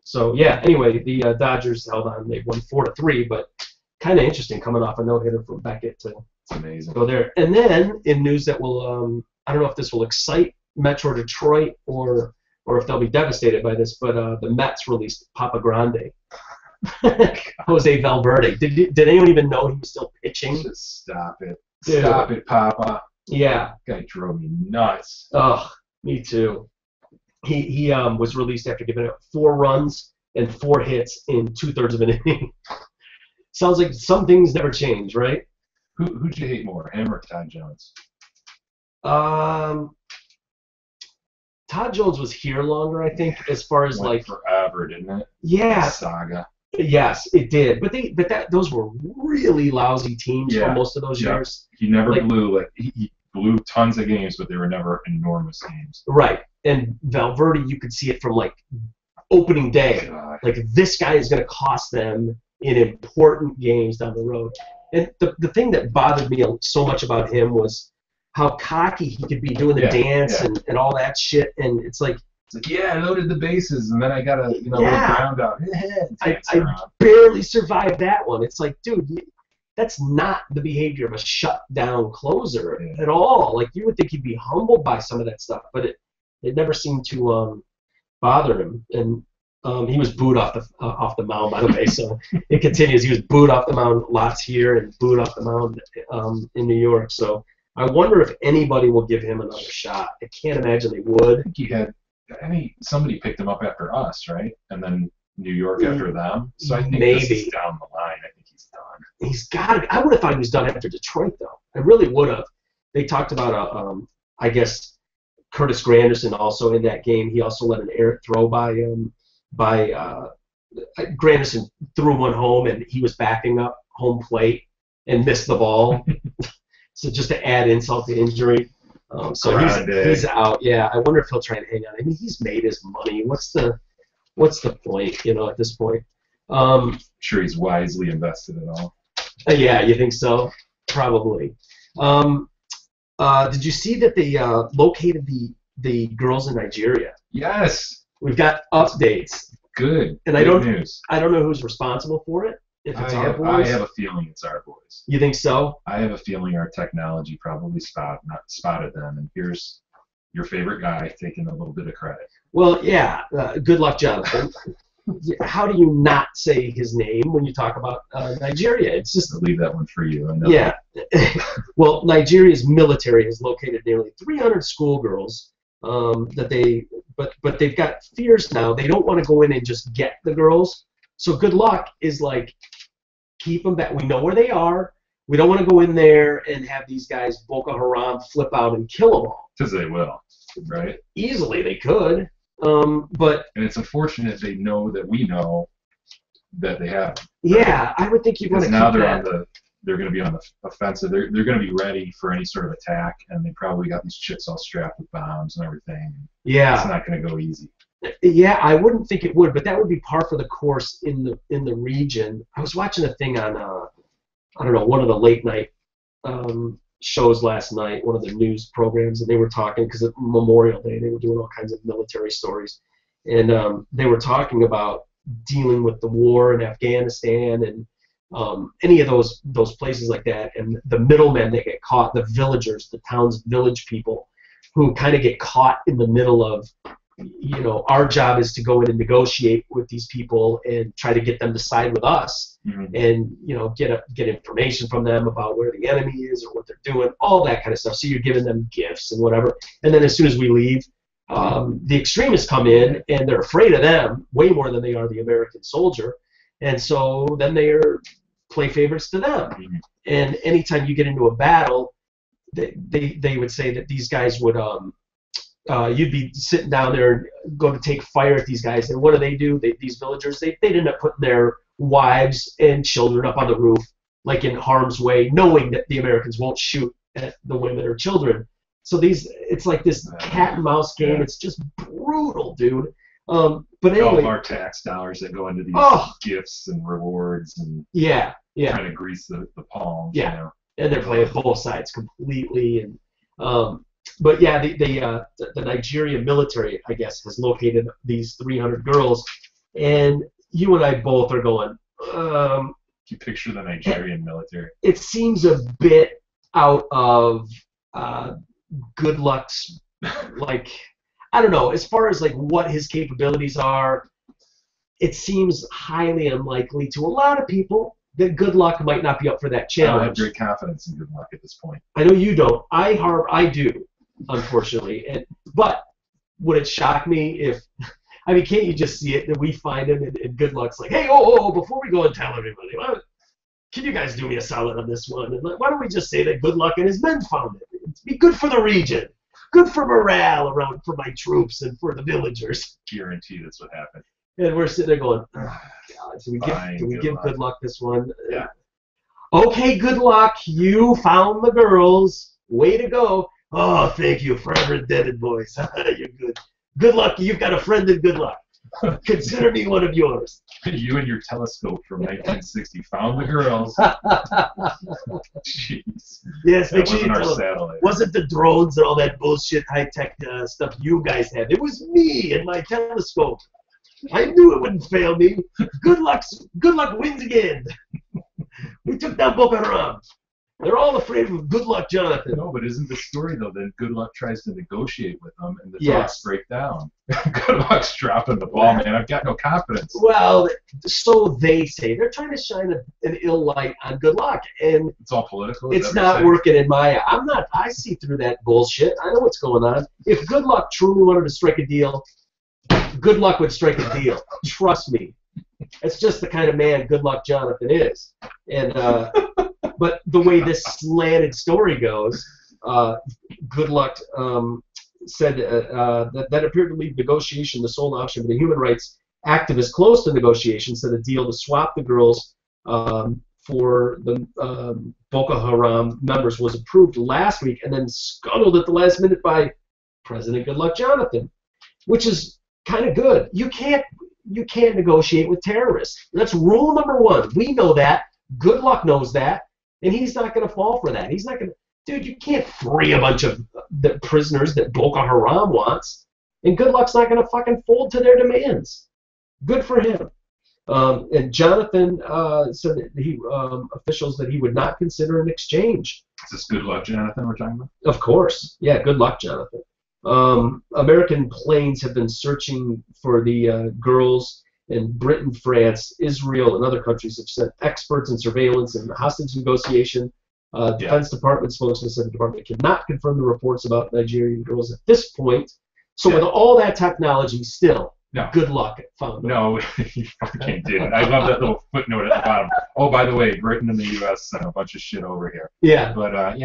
Speaker 1: So yeah, anyway, the Dodgers held on. They won 4-3, but kind of interesting coming off a no-hitter from Beckett to go there. And then in news that will, I don't know if this will excite Metro Detroit or if they'll be devastated by this, but the Mets released Papa Grande, Jose Valverde. Did anyone even know he was still pitching?
Speaker 2: Just stop it.
Speaker 1: Dude.
Speaker 2: Stop it, Papa.
Speaker 1: Yeah.
Speaker 2: That guy drove me nuts.
Speaker 1: Oh, me too. He was released after giving up 4 runs and 4 hits in 2/3 of an inning. Sounds like some things never change, right?
Speaker 2: Who'd you hate more, him or Todd Jones?
Speaker 1: Todd Jones was here longer, I think, as far as
Speaker 2: Went forever, didn't it?
Speaker 1: Yeah.
Speaker 2: Saga.
Speaker 1: Yes, it did. But those were really lousy teams for most of those years.
Speaker 2: He never blew he blew tons of games, but they were never enormous games.
Speaker 1: Right. And Valverde, you could see it from opening day.
Speaker 2: God.
Speaker 1: This guy is going to cost them in important games down the road. And the thing that bothered me so much about him was how cocky he could be doing the dance and all that shit. And it's like,
Speaker 2: I loaded the bases, and then I got a little ground out.
Speaker 1: I barely survived that one. It's like, dude, that's not the behavior of a shutdown closer at all. You would think he'd be humbled by some of that stuff, but it never seemed to bother him. And he was booed off the mound, by the way. So it continues. He was booed off the mound lots here and booed off the mound in New York. So I wonder if anybody will give him another shot. I can't imagine they would.
Speaker 2: I think he had. Somebody picked him up after us, right? And then New York after them. So I think this is down the line. I think he's done.
Speaker 1: He's got to be. I would have thought he was done after Detroit, though. I really would have. They talked about, I guess, Curtis Granderson also in that game. He also let an errant throw by Granderson threw one home, and he was backing up home plate and missed the ball. So just to add insult to injury. So he's out. Yeah, I wonder if he'll try and hang on. I mean, he's made his money. What's the point? At this point.
Speaker 2: I'm sure he's wisely invested it all.
Speaker 1: Yeah, you think so? Probably. Did you see that they located the girls in Nigeria?
Speaker 2: Yes.
Speaker 1: We've got updates.
Speaker 2: Good.
Speaker 1: And
Speaker 2: Good news.
Speaker 1: I don't know who's responsible for it. If it's our boys.
Speaker 2: I have a feeling it's our boys.
Speaker 1: You think so?
Speaker 2: I have a feeling our technology probably spotted them, and here's your favorite guy taking a little bit of credit.
Speaker 1: Well, yeah. Good luck, Jonathan. How do you not say his name when you talk about Nigeria? It's just
Speaker 2: I'll leave that one for you.
Speaker 1: Yeah. Well, Nigeria's military has located nearly 300 schoolgirls that they but they've got fears now. They don't want to go in and just get the girls. So Good Luck is like, keep them back. We know where they are. We don't want to go in there and have these guys, Boko Haram, flip out and kill them all.
Speaker 2: Because they will, right?
Speaker 1: Easily they could. But
Speaker 2: and it's unfortunate they know that we know that they have.
Speaker 1: Yeah, I would think you'd want to keep
Speaker 2: now they're going to be on the offensive. They're going to be ready for any sort of attack, and they probably got these chicks all strapped with bombs and everything.
Speaker 1: Yeah,
Speaker 2: it's not going to go easy.
Speaker 1: Yeah, I wouldn't think it would, but that would be par for the course in the region. I was watching a thing on I don't know, one of the late night shows last night, one of the news programs, and they were talking because of Memorial Day. They were doing all kinds of military stories, and they were talking about dealing with the war in Afghanistan and any of those places like that, and the middlemen that get caught, the villagers, the town's village people, who kind of get caught in the middle of, you know, our job is to go in and negotiate with these people and try to get them to side with us, and, you know, get information from them about where the enemy is or what they're doing, all that kind of stuff. So you're giving them gifts and whatever, and then as soon as we leave, the extremists come in and they're afraid of them way more than they are the American soldier, and so then they play favorites to them. And anytime you get into a battle, they would say that these guys would you'd be sitting down there and go to take fire at these guys, and what do? These villagers, they'd end up putting their wives and children up on the roof, like in harm's way, knowing that the Americans won't shoot at the women or children. So it's like this cat and mouse game. It's just brutal, dude. But anyway,
Speaker 2: all of our tax dollars that go into these gifts and rewards and trying to grease the palms.
Speaker 1: Yeah,
Speaker 2: you know?
Speaker 1: And they're playing both sides completely. And but yeah, the Nigerian military, I guess, has located these 300 girls, and you and I both are going.
Speaker 2: You picture the Nigerian military.
Speaker 1: It seems a bit out of Good Luck's, like, I don't know, as far as like what his capabilities are, it seems highly unlikely to a lot of people that Good Luck might not be up for that challenge.
Speaker 2: I don't have great confidence in Good Luck at this point.
Speaker 1: I know you don't. I do, unfortunately. But would it shock me if, I mean, can't you just see it that we find him and Good Luck's like, hey, before we go and tell everybody, can you guys do me a solid on this one? And why don't we just say that Good Luck and his men found it? It'd be good for the region. Good for morale around for my troops and for the villagers.
Speaker 2: Guarantee that's what happened.
Speaker 1: And we're sitting there going, oh, God, do we give Good Luck this one?
Speaker 2: Yeah.
Speaker 1: Okay, Good Luck, you found the girls. Way to go. Oh, thank you, forever indebted, boys. You're good. Good Luck, you've got a friend in Good Luck. Consider me one of yours.
Speaker 2: You and your telescope from 1960 found the girls. Jeez.
Speaker 1: Yes,
Speaker 2: that wasn't our satellite.
Speaker 1: Wasn't the drones and all that bullshit high-tech stuff you guys had. It was me and my telescope. I knew it wouldn't fail me. Good Luck wins again. We took down Boko Haram. They're all afraid of Good Luck Jonathan.
Speaker 2: No, but isn't the story, though, that Good Luck tries to negotiate with them and the talks break down? Good Luck's dropping the ball, man. I've got no confidence.
Speaker 1: Well, so they say. They're trying to shine an ill light on Good Luck. And
Speaker 2: it's all political?
Speaker 1: It's not working in my... I see through that bullshit. I know what's going on. If Good Luck truly wanted to strike a deal, Good Luck would strike a deal. Trust me. It's just the kind of man Good Luck Jonathan is. And... but the way this slanted story goes, Good Luck said that appeared to leave negotiation the sole option, but the human rights activist close to negotiation said a deal to swap the girls for the Boko Haram members was approved last week and then scuttled at the last minute by President Good Luck Jonathan, which is kind of good. You can't negotiate with terrorists. That's rule number one. We know that. Good Luck knows that. And he's not going to fall for that. He's not going to... Dude, you can't free a bunch of the prisoners that Boko Haram wants. And Good Luck's not going to fucking fold to their demands. Good for him. And Jonathan said that officials that he would not consider an exchange.
Speaker 2: Is this Good Luck Jonathan we're talking about?
Speaker 1: Of course. Yeah, Good Luck Jonathan. American planes have been searching for the girls in Britain, France, Israel, and other countries have sent experts in surveillance and hostage negotiation. Defense Department spokesman said the department cannot confirm the reports about Nigerian girls at this point. So with all that technology, still,
Speaker 2: no.
Speaker 1: Good Luck found them.
Speaker 2: No, you fucking didn't. I love that little footnote at the bottom. Oh, by the way, Britain and the U.S. sent a bunch of shit over here.
Speaker 1: Yeah.
Speaker 2: But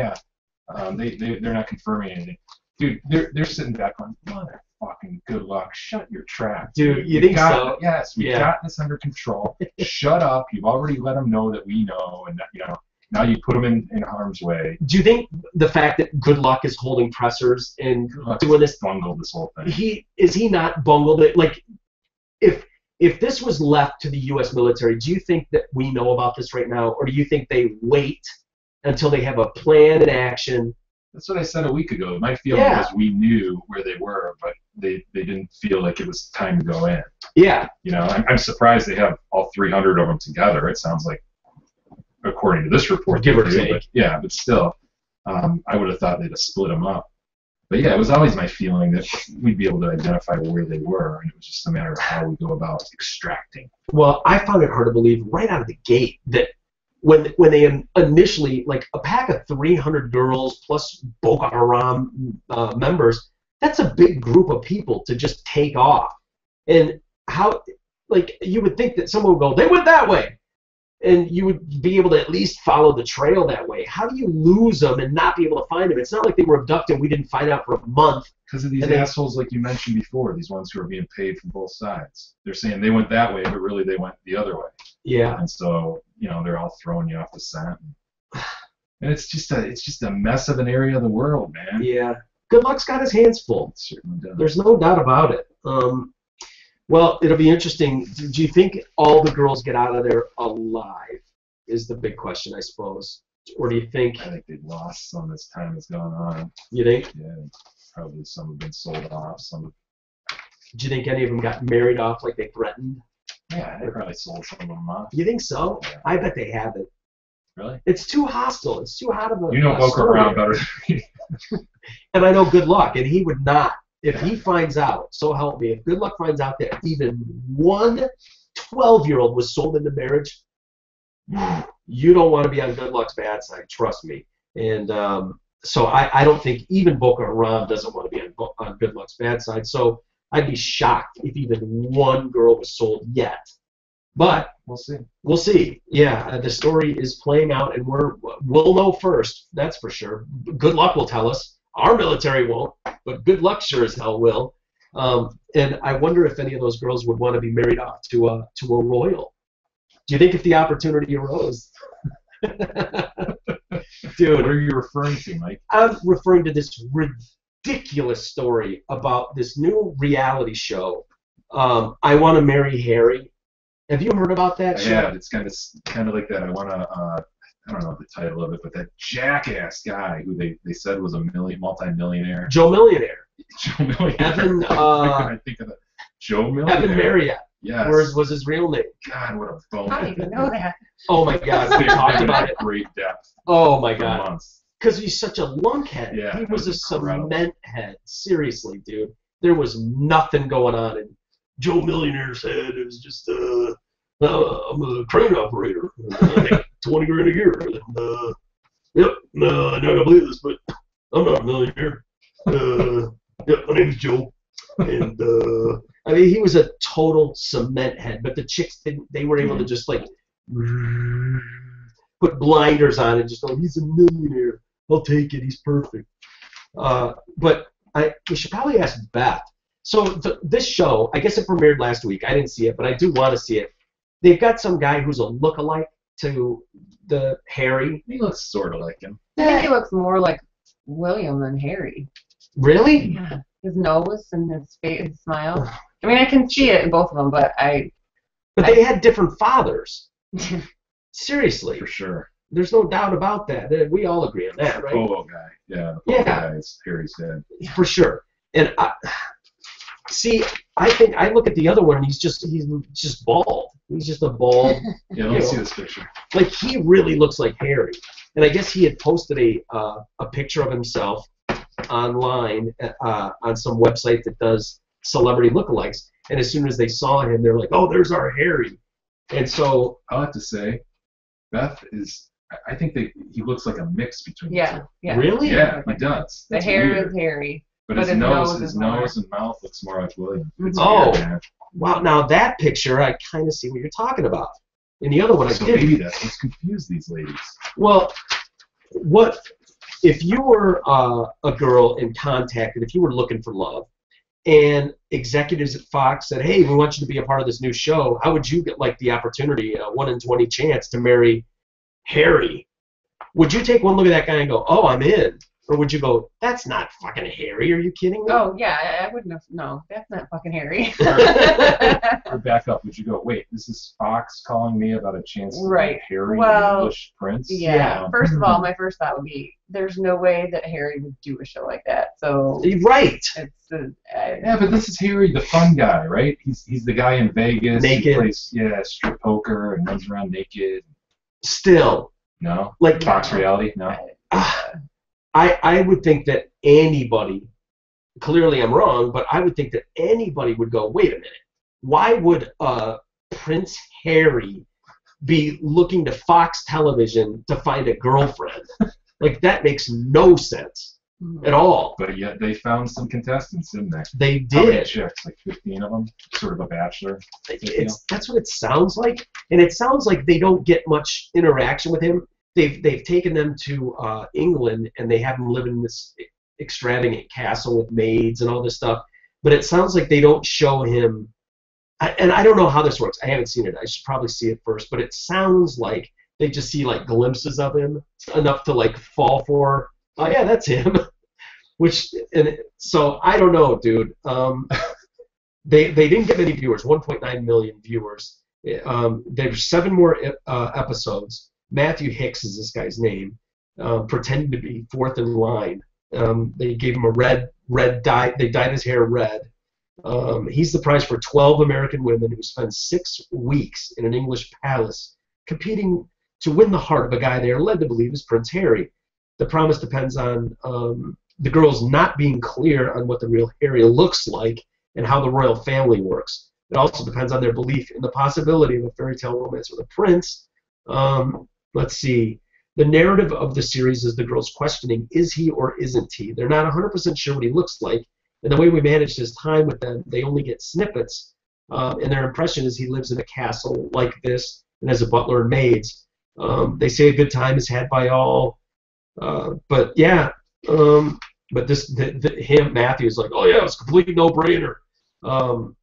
Speaker 2: they're not confirming anything. Dude, they're sitting back on motherfucking Good Luck. Shut your trap.
Speaker 1: Dude, you think so?
Speaker 2: Yes, we got this under control. Shut up. You've already let them know that we know, and now you put them in harm's way.
Speaker 1: Do you think the fact that Good Luck is holding pressers and doing this,
Speaker 2: bungled this whole thing?
Speaker 1: Is he not bungled it? Like, if this was left to the U.S. military, do you think that we know about this right now, or do you think they wait until they have a plan in action?
Speaker 2: That's what I said a week ago. My feeling was we knew where they were, but they didn't feel like it was time to go in.
Speaker 1: Yeah.
Speaker 2: I'm surprised they have all 300 of them together. It sounds like, according to this report,
Speaker 1: give or take.
Speaker 2: But still, I would have thought they'd have split them up. But yeah, it was always my feeling that we'd be able to identify where they were, and it was just a matter of how we go about extracting.
Speaker 1: Well, I found it hard to believe right out of the gate that when they initially, like a pack of 300 girls plus Boko Haram members, that's a big group of people to just take off. And how, like, you would think that someone would go, they went that way, and you would be able to at least follow the trail that way. How do you lose them and not be able to find them? It's not like they were abducted and we didn't find out for a month.
Speaker 2: Because of these assholes, like you mentioned before, these ones who are being paid from both sides. They're saying they went that way, but really they went the other way.
Speaker 1: Yeah.
Speaker 2: And so, they're all throwing you off the scent. And it's just a mess of an area of the world, man.
Speaker 1: Yeah. Good Luck's got his hands full.
Speaker 2: It certainly does.
Speaker 1: There's no doubt about it. Well, it'll be interesting. Do you think all the girls get out of there alive is the big question, I suppose. Or do you think...
Speaker 2: I think they've lost some as time has gone on.
Speaker 1: You think?
Speaker 2: Yeah, probably some have been sold off.
Speaker 1: Do you think any of them got married off like they threatened?
Speaker 2: Yeah, they probably sold some of them off.
Speaker 1: You think so? Yeah. I bet they haven't.
Speaker 2: Really?
Speaker 1: It's too hostile. It's too hot of a...
Speaker 2: Boko Haram better than me.
Speaker 1: And I know Good Luck, and he would not. If he finds out, so help me, if Good Luck finds out that even one 12-year-old was sold into marriage, you don't want to be on Good Luck's bad side, trust me. And so I don't think even Boko Haram doesn't want to be on Good Luck's bad side. So I'd be shocked if even one girl was sold yet. But
Speaker 2: we'll see.
Speaker 1: We'll see. Yeah, the story is playing out, and we'll know first. That's for sure. Good Luck will tell us. Our military won't, but Good Luck sure as hell will. And I wonder if any of those girls would want to be married off to a royal. Do you think if the opportunity arose? Dude,
Speaker 2: what are you referring to, Mike?
Speaker 1: I'm referring to this ridiculous story about this new reality show. I Want to Marry Harry. Have you heard about that show?
Speaker 2: Yeah, it's kind of like that. I don't know the title of it, but that jackass guy who they said was a multi-millionaire.
Speaker 1: Joe Millionaire.
Speaker 2: Joe Millionaire.
Speaker 1: Evan.
Speaker 2: I think of that. Joe Millionaire.
Speaker 1: Evan Marriott.
Speaker 2: Yes.
Speaker 1: Whereas was his real name.
Speaker 2: God, what a bone.
Speaker 3: I don't even know that.
Speaker 1: Oh my God, we talked about it.
Speaker 2: Great depth.
Speaker 1: Oh my God.
Speaker 2: Months.
Speaker 1: Because he's such a lunkhead.
Speaker 2: Yeah,
Speaker 1: he was a cement head. Seriously, dude. There was nothing going on in Joe Millionaire's head. It was just, I'm a crane operator. 20 grand a year. And, yep, I'm not going to believe this, but I'm not a millionaire. Yep, my name's Joe. And, I mean, he was a total cement head, but the chicks, they were able to just, like, put blinders on and just, he's a millionaire. I'll take it. He's perfect. But we should probably ask Beth. So this show, I guess it premiered last week. I didn't see it, but I do want to see it. They've got some guy who's a lookalike to the Harry.
Speaker 2: He looks sort of like him.
Speaker 3: I think he looks more like William than Harry.
Speaker 1: Really?
Speaker 3: Yeah. His nose and his face, his smile. I mean, I can see it in both of them, but
Speaker 1: But they had different fathers. Seriously.
Speaker 2: For sure.
Speaker 1: There's no doubt about that. We all agree on that, right?
Speaker 2: Polo guy. Yeah. The polo guy is Harry's dad.
Speaker 1: For sure. And I think I look at the other one and he's just bald. He's just a bald.
Speaker 2: Yeah, let me see this picture.
Speaker 1: Like he really looks like Harry. And I guess he had posted a picture of himself online on some website that does celebrity lookalikes. And as soon as they saw him, they're like, "Oh, there's our Harry." And so
Speaker 2: I'll have to say, Beth is. I think he looks like a mix between the two.
Speaker 3: Yeah.
Speaker 1: Really?
Speaker 2: Yeah, he does.
Speaker 3: The hair is Harry.
Speaker 2: But his nose and mouth looks more like William.
Speaker 1: Oh, wow! Now that picture, I kind of see what you're talking about. And the other one, I didn't.
Speaker 2: Maybe that's what's confused these ladies.
Speaker 1: Well, what if you were a girl and contacted, if you were looking for love, and executives at Fox said, "Hey, we want you to be a part of this new show. How would you get like the opportunity, a 1 in 20 chance to marry Harry?" Would you take one look at that guy and go, "Oh, I'm in"? Or would you go, "That's not fucking Harry, are you kidding me?"
Speaker 3: Oh, yeah, I wouldn't have, no, that's not fucking Harry.
Speaker 2: Or back up, would you go, "Wait, this is Fox calling me about a chance to
Speaker 3: right.
Speaker 2: Harry, the English prince?"
Speaker 3: Yeah, first of all, my first thought would be, there's no way that Harry would do a show like that, so...
Speaker 1: Right!
Speaker 2: Yeah, but this is Harry, the fun guy, right? He's the guy in Vegas.
Speaker 1: Naked.
Speaker 2: He plays, strip poker and runs around naked.
Speaker 1: Still.
Speaker 2: No?
Speaker 1: Like
Speaker 2: Fox reality? No?
Speaker 1: I would think that anybody, clearly I'm wrong, but I would think that anybody would go, "Wait a minute, why would Prince Harry be looking to Fox Television to find a girlfriend?" Like, that makes no sense at all.
Speaker 2: But yet they found some contestants, didn't they?
Speaker 1: They did.
Speaker 2: How many chicks? Like 15 of them? Sort of a bachelor?
Speaker 1: That's what it sounds like. And it sounds like they don't get much interaction with him. They've taken them to England, and they have them live in this extravagant castle with maids and all this stuff. But it sounds like they don't show him. And I don't know how this works. I haven't seen it. I should probably see it first. But it sounds like they just see like glimpses of him, enough to like fall for. Oh yeah, that's him. So I don't know, dude. They didn't get many viewers. 1.9 million viewers. There's 7 more episodes. Matthew Hicks is this guy's name, pretending to be fourth in line. They gave him a red dye. They dyed his hair red. He's the prize for 12 American women who spend 6 weeks in an English palace competing to win the heart of a guy they are led to believe is Prince Harry. The promise depends on the girls not being clear on what the real Harry looks like and how the royal family works. It also depends on their belief in the possibility of a fairy tale romance with a prince. Let's see. The narrative of the series is the girls questioning, is he or isn't he? They're not 100% sure what he looks like. And the way we managed his time with them, they only get snippets. And their impression is he lives in a castle like this and has a butler and maids. They say a good time is had by all. But yeah, but him, Matthew, is like, "Oh yeah, it's a complete no-brainer."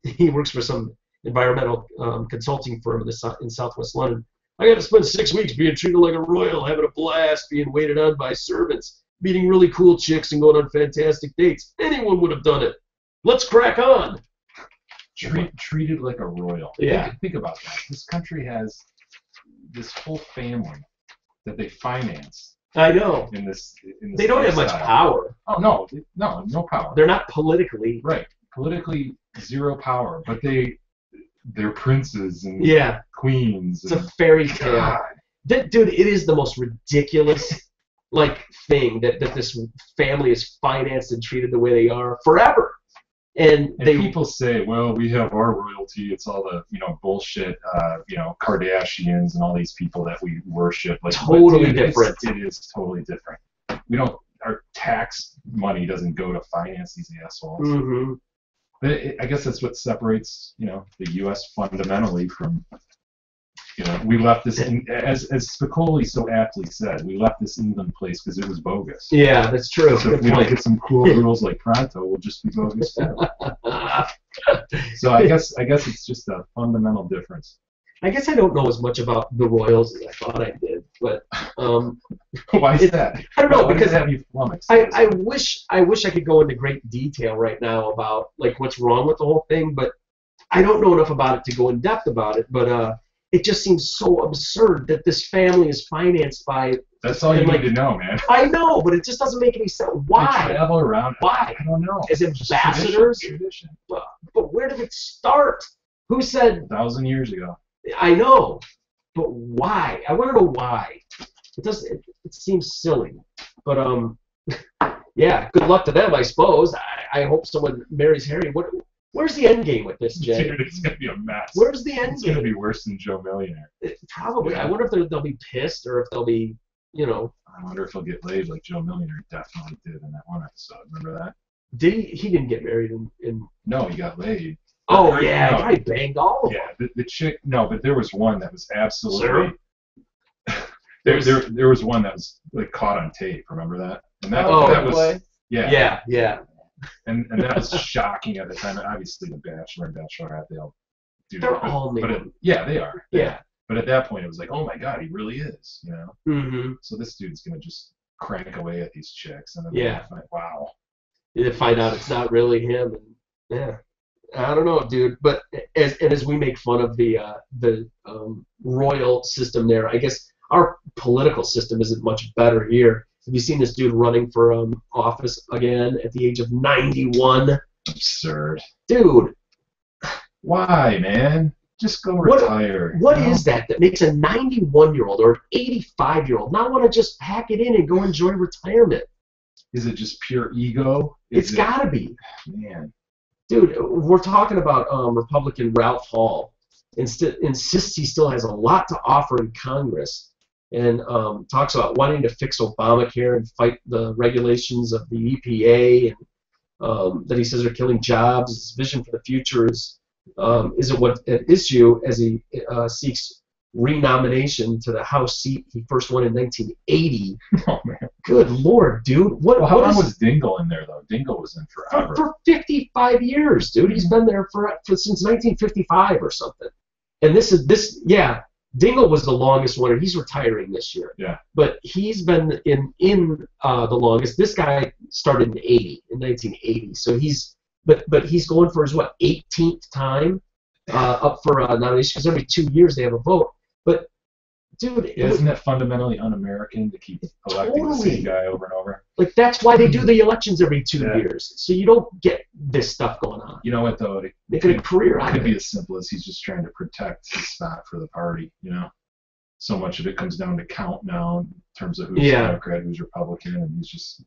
Speaker 1: He works for some environmental consulting firm in Southwest London. "I got to spend 6 weeks being treated like a royal, having a blast, being waited on by servants, meeting really cool chicks, and going on fantastic dates. Anyone would have done it. Let's crack on."
Speaker 2: Treated like a royal.
Speaker 1: Yeah.
Speaker 2: Think about that. This country has this whole family that they finance.
Speaker 1: I know.
Speaker 2: In this
Speaker 1: they don't have much power.
Speaker 2: Oh no power.
Speaker 1: They're not politically.
Speaker 2: Right. Politically, zero power, but they're princes and queens.
Speaker 1: It's a fairy tale. Dude, it is the most ridiculous thing that this family is financed and treated the way they are forever. And
Speaker 2: people say, "Well, we have our royalty. It's all the bullshit, Kardashians and all these people that we worship."
Speaker 1: Totally different.
Speaker 2: It is totally different. We don't. Our tax money doesn't go to finance these assholes.
Speaker 1: Mm-hmm.
Speaker 2: But I guess that's what separates, the U.S. fundamentally from, we left this, as Spicoli so aptly said, we left this England place because it was bogus.
Speaker 1: Yeah, that's true.
Speaker 2: So if we don't get some cool girls like Pronto, we'll just be bogus too. So I guess it's just a fundamental difference.
Speaker 1: I guess I don't know as much about the Royals as I thought I did, but
Speaker 2: why is that?
Speaker 1: I don't know, because
Speaker 2: I
Speaker 1: wish I could go into great detail right now about what's wrong with the whole thing, but I don't know enough about it to go in depth about it. But it just seems so absurd that this family is financed by.
Speaker 2: That's all you need to know, man.
Speaker 1: I know, but it just doesn't make any sense. Why?
Speaker 2: They travel around.
Speaker 1: Why?
Speaker 2: I don't know.
Speaker 1: As ambassadors?
Speaker 2: Tradition.
Speaker 1: But where did it start? Who said?
Speaker 2: 1,000 years ago.
Speaker 1: I know, but why? I want to know why. It seems silly, but yeah. Good luck to them, I suppose. I hope someone marries Harry. Where's the end game with this, Jay?
Speaker 2: Dude, it's gonna be a mess.
Speaker 1: Where's the end game?
Speaker 2: It's gonna be worse than Joe Millionaire.
Speaker 1: Probably. I wonder if they'll be pissed or if they'll be,
Speaker 2: I wonder if he'll get laid like Joe Millionaire definitely did in that one episode. Remember that?
Speaker 1: Did he? He didn't get married in
Speaker 2: No, he got laid.
Speaker 1: Oh yeah,
Speaker 2: No.
Speaker 1: I banged all of them.
Speaker 2: Yeah, the chick. No, but there was one that was absolutely.
Speaker 1: Sir?
Speaker 2: There was one that was like caught on tape. Remember that? And that was
Speaker 3: boy.
Speaker 2: yeah.
Speaker 1: Yeah.
Speaker 2: And that was shocking at the time. Obviously, The Bachelor and Bachelorette, they all do.
Speaker 1: They're all made.
Speaker 2: Yeah, they are.
Speaker 1: Yeah.
Speaker 2: But at that point, it was like, oh my God, he really is. You know.
Speaker 1: Mm-hmm.
Speaker 2: So this dude's gonna just crank away at these chicks, and then wow.
Speaker 1: You find out it's not really him, and yeah. I don't know, dude. But as we make fun of the royal system there, I guess our political system isn't much better here. Have you seen this dude running for office again at the age of 91?
Speaker 2: Absurd.
Speaker 1: Dude.
Speaker 2: Why, man? Just go retire.
Speaker 1: What is that makes a 91-year-old or an 85-year-old not want to just pack it in and go enjoy retirement?
Speaker 2: Is it just pure ego?
Speaker 1: It's got to be.
Speaker 2: Man.
Speaker 1: Dude, we're talking about Republican Ralph Hall. Insists he still has a lot to offer in Congress, and talks about wanting to fix Obamacare and fight the regulations of the EPA, and that he says are killing jobs. His vision for the future is at issue as he seeks renomination to the House seat he first won in 1980.
Speaker 2: Oh man!
Speaker 1: Good Lord, dude!
Speaker 2: How long was Dingle in there though? Dingle was in forever.
Speaker 1: For 55 years, dude. He's been there for since 1955 or something. And Dingle was the longest one. He's retiring this year.
Speaker 2: Yeah.
Speaker 1: But he's been in the longest. This guy started in 1980. So he's going for his 18th time up for nomination, because every 2 years they have a vote. But dude,
Speaker 2: isn't that fundamentally un-American to keep electing the same guy over and over?
Speaker 1: Like that's why they do the elections every 2 years, so you don't get this stuff going on.
Speaker 2: You know what though?
Speaker 1: It could
Speaker 2: be as simple as he's just trying to protect his spot for the party. You know, so much of it comes down to count now in terms of who's Democrat, who's Republican, and he's just,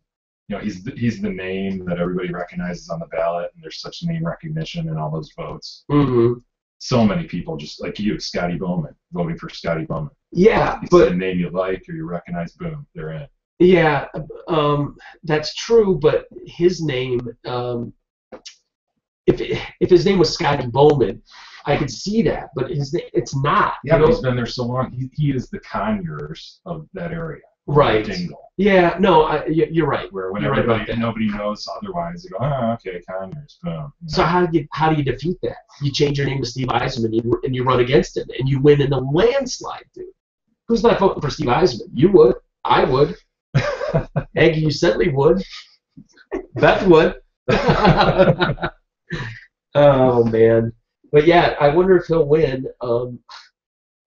Speaker 2: you know, he's the name that everybody recognizes on the ballot, and there's such name recognition in all those votes.
Speaker 1: Mm-hmm.
Speaker 2: So many people, just like you, Scotty Bowman, voting for Scotty Bowman.
Speaker 1: Yeah,
Speaker 2: but a name you like or you recognize, boom, they're in.
Speaker 1: Yeah, that's true. But his name, if his name was Scotty Bowman, I could see that. But it's not.
Speaker 2: Yeah, but he's been there so long. He is the Conyers of that area.
Speaker 1: Right.
Speaker 2: Dingle.
Speaker 1: Yeah. No, you're right.
Speaker 2: Where when nobody knows otherwise, they go, oh, okay, Conyers, boom. You know?
Speaker 1: So how do you defeat that? You change your name to Steve Eisman and you run against him and you win in a landslide, dude. Who's not voting for Steve Eisman? You would. I would. Aggie Usentley would. Beth would. Oh man. But yeah, I wonder if he'll win.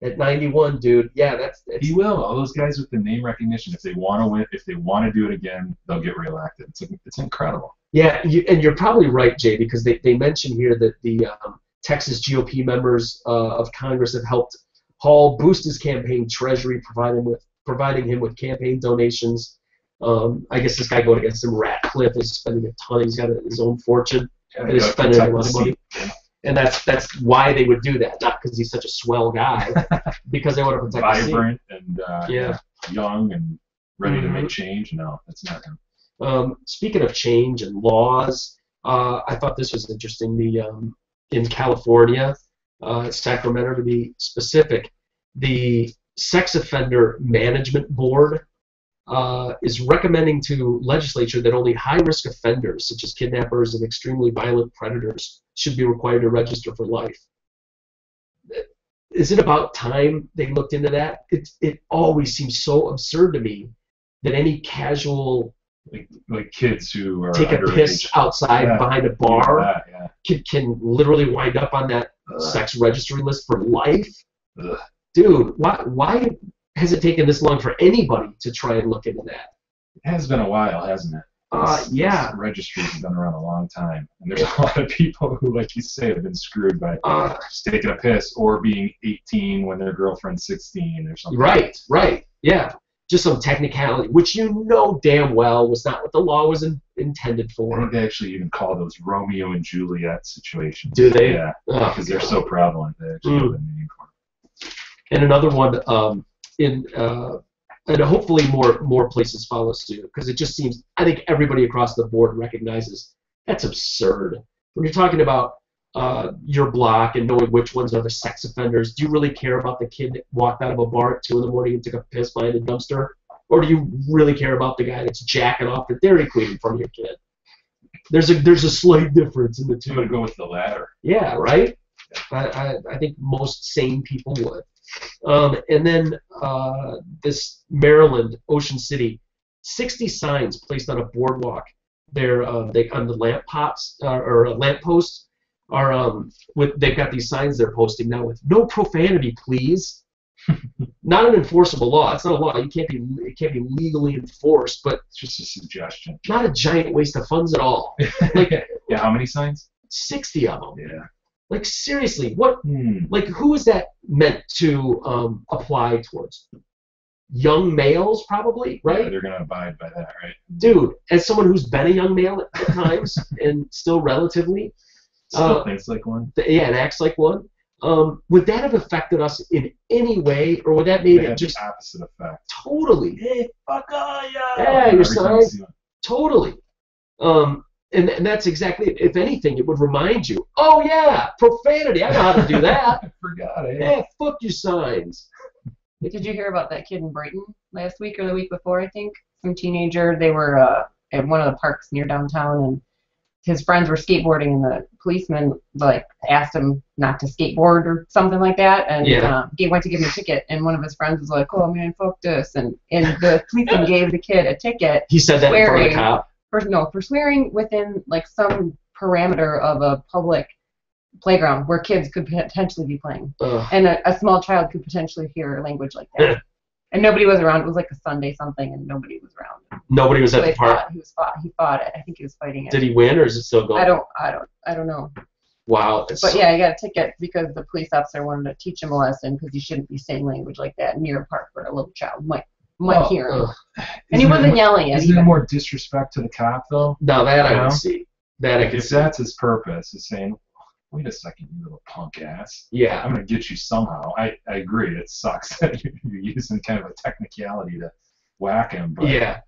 Speaker 1: At 91, dude. Yeah, that's
Speaker 2: he will. All those guys with the name recognition, if they want to win, if they want to do it again, they'll get reelected. It's incredible.
Speaker 1: Yeah, and you're probably right, Jay, because they mention here that the Texas GOP members of Congress have helped Hall boost his campaign treasury, providing him with campaign donations. I guess this guy going against him, Ratcliffe, is spending a ton. He's got his own fortune, and he's spending a lot of money. And that's why they would do that, not because he's such a swell guy, because they want to protect the
Speaker 2: vibrant and young and ready to make change. No, that's not him.
Speaker 1: Speaking of change and laws, I thought this was interesting. In California, Sacramento to be specific, the Sex Offender Management Board is recommending to legislature that only high-risk offenders, such as kidnappers and extremely violent predators, should be required to register for life. Is it about time they looked into that? It always seems so absurd to me that any casual
Speaker 2: like kids who are
Speaker 1: take a piss outside behind a bar can literally wind up on that sex registry list for life.
Speaker 2: Ugh.
Speaker 1: Dude, why has it taken this long for anybody to try and look into that?
Speaker 2: It has been a while, hasn't it?
Speaker 1: Yeah.
Speaker 2: Registries have been around a long time, and there's a lot of people who, like you say, have been screwed by just taking a piss or being 18 when their girlfriend's 16 or something.
Speaker 1: Right, yeah. Just some technicality, which you know damn well was not what the law was intended for.
Speaker 2: I think they actually even call those Romeo and Juliet situations.
Speaker 1: Do they?
Speaker 2: Yeah, because they're so prevalent. They actually have a name for them.
Speaker 1: And another one and hopefully more places follow suit, because it just seems, I think everybody across the board recognizes That's absurd. When you're talking about your block and knowing which ones are the sex offenders, do you really care about the kid that walked out of a bar at 2 in the morning and took a piss behind a dumpster? Or do you really care about the guy that's jacking off the Dairy Queen in front of your kid? There's a slight difference in the two.
Speaker 2: I'm going to go with the latter.
Speaker 1: Yeah, right? I think most sane people would. And then this Maryland, Ocean City, 60 signs placed on a boardwalk. They're on the lamp pots or lamp posts are they've got these signs they're posting now with no profanity, please. Not an enforceable law. It's not a law. It can't be legally enforced, but
Speaker 2: it's just a suggestion.
Speaker 1: Not a giant waste of funds at all. Like
Speaker 2: yeah, how many signs?
Speaker 1: 60 of them.
Speaker 2: Yeah.
Speaker 1: Like seriously, what? Like who is that meant to apply towards? Young males, probably, right?
Speaker 2: Yeah, they're gonna abide by that, right?
Speaker 1: Dude, as someone who's been a young male at times and still relatively,
Speaker 2: still thinks like one.
Speaker 1: Yeah, and acts like one. Would that have affected us in any way, or would that made it just
Speaker 2: the opposite effect?
Speaker 1: Totally.
Speaker 2: Hey, fuck
Speaker 1: yeah, your son. Totally. And that's exactly it. If anything, it would remind you. Oh yeah, profanity. I know how to do that.
Speaker 2: I forgot it.
Speaker 1: Yeah, fuck your signs.
Speaker 3: Did you hear about that kid in Brighton last week or the week before? I think some teenager. They were at one of the parks near downtown, and his friends were skateboarding, and the policeman like asked him not to skateboard or something like that, and he went to give him a ticket, and one of his friends was like, "Oh man, fuck this," and the policeman gave the kid a ticket.
Speaker 1: He said that in front of the cop.
Speaker 3: For swearing within like some parameter of a public playground where kids could potentially be playing, and a small child could potentially hear language like that. And nobody was around. It was like a Sunday something, and nobody was around.
Speaker 1: Nobody was at the park.
Speaker 3: He fought it. I think he was fighting it.
Speaker 1: Did he win, or is it still going?
Speaker 3: I don't know.
Speaker 1: Wow.
Speaker 3: But yeah, he got a ticket because the police officer wanted to teach him a lesson because you shouldn't be saying language like that near a park where a little child might hear him. And he wasn't yelling at him.
Speaker 2: Is there more disrespect to the cop though?
Speaker 1: No, that I would see. That I could
Speaker 2: see. If that's his purpose, is saying, wait a second, you little punk ass.
Speaker 1: Yeah.
Speaker 2: I'm going to get you somehow. I agree. It sucks that you're using kind of a technicality to whack him. But
Speaker 1: yeah.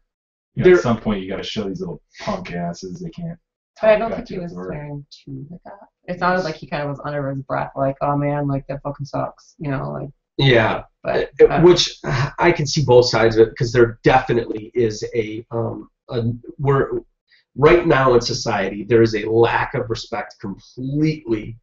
Speaker 2: At some point, you got to show these little punk asses they can't.
Speaker 3: But I don't think he was swearing to the cop. It sounded like he kind of was under his breath, like, oh man, like that fucking sucks. You know, like.
Speaker 1: Yeah.
Speaker 3: But,
Speaker 1: which I can see both sides of it because there definitely is we're right now in society there is a lack of respect completely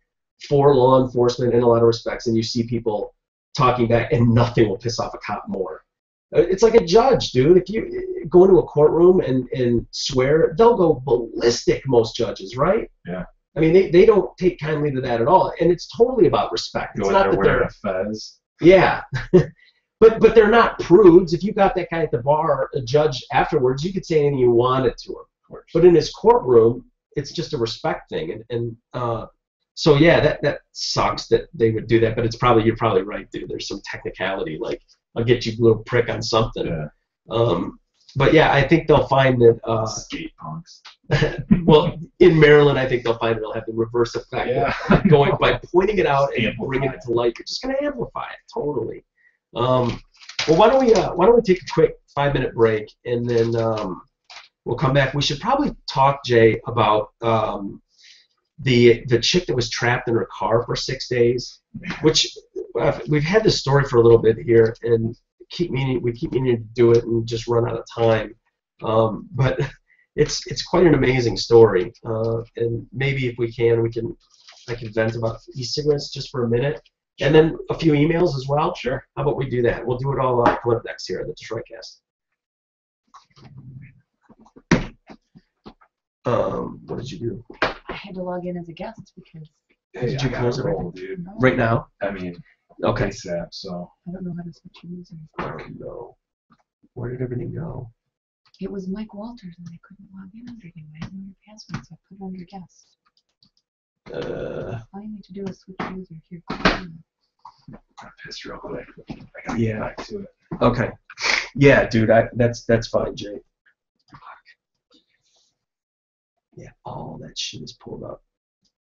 Speaker 1: for law enforcement in a lot of respects, and you see people talking back, and nothing will piss off a cop more. It's like a judge, dude. If you go into a courtroom and swear, they'll go ballistic. Most judges, right?
Speaker 2: Yeah.
Speaker 1: I mean, they don't take kindly to that at all, and it's totally about respect. It's not that they're
Speaker 2: a fez.
Speaker 1: Yeah. but they're not prudes. If you got that guy at the bar, a judge afterwards, you could say anything you wanted to him. But in his courtroom, it's just a respect thing, and so yeah, that sucks that they would do that. But you're probably right, dude. There's some technicality, like I'll get you a little prick on something.
Speaker 2: Yeah.
Speaker 1: But yeah, I think they'll find that
Speaker 2: skate punks.
Speaker 1: Well, in Maryland, I think they'll find it'll have the reverse effect.
Speaker 2: Yeah.
Speaker 1: Going by pointing it out and bringing it to light, you're just going to amplify it totally. Well, why don't we take a quick 5-minute break, and then we'll come back. We should probably talk, Jay, about the chick that was trapped in her car for 6 days, which we've had this story for a little bit here, and we keep meaning to do it and just run out of time. But it's quite an amazing story, and maybe if I can vent about e-cigarettes just for a minute. Sure. And then a few emails as well.
Speaker 2: Sure.
Speaker 1: How about we do that? We'll do it all coming up next here on the Detroitcast. What did you do?
Speaker 3: I had to log in as a guest because.
Speaker 2: Hey,
Speaker 1: did you close it
Speaker 2: dude?
Speaker 1: Right now?
Speaker 2: I mean,
Speaker 1: okay.
Speaker 2: ASAP, so.
Speaker 3: I don't know how to switch users.
Speaker 1: Oh no. Where did everything go?
Speaker 3: It was Mike Walters, and I couldn't log in under you. I didn't know your password, so I put it under guest. All you need to do is switch user here.
Speaker 2: I'm pissed real quick. I gotta get back to it.
Speaker 1: Okay. Yeah, dude, that's fine, Jay. Yeah, all that shit is pulled up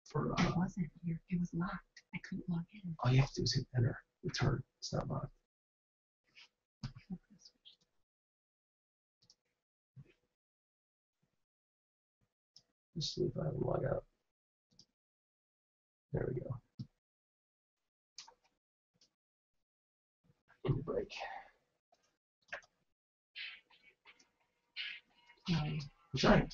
Speaker 1: for.
Speaker 3: It wasn't here. It was locked. I couldn't log in.
Speaker 1: All you have to do is hit enter, return. It's not locked. Just see if I can log out. There we go. Break.
Speaker 2: Sorry.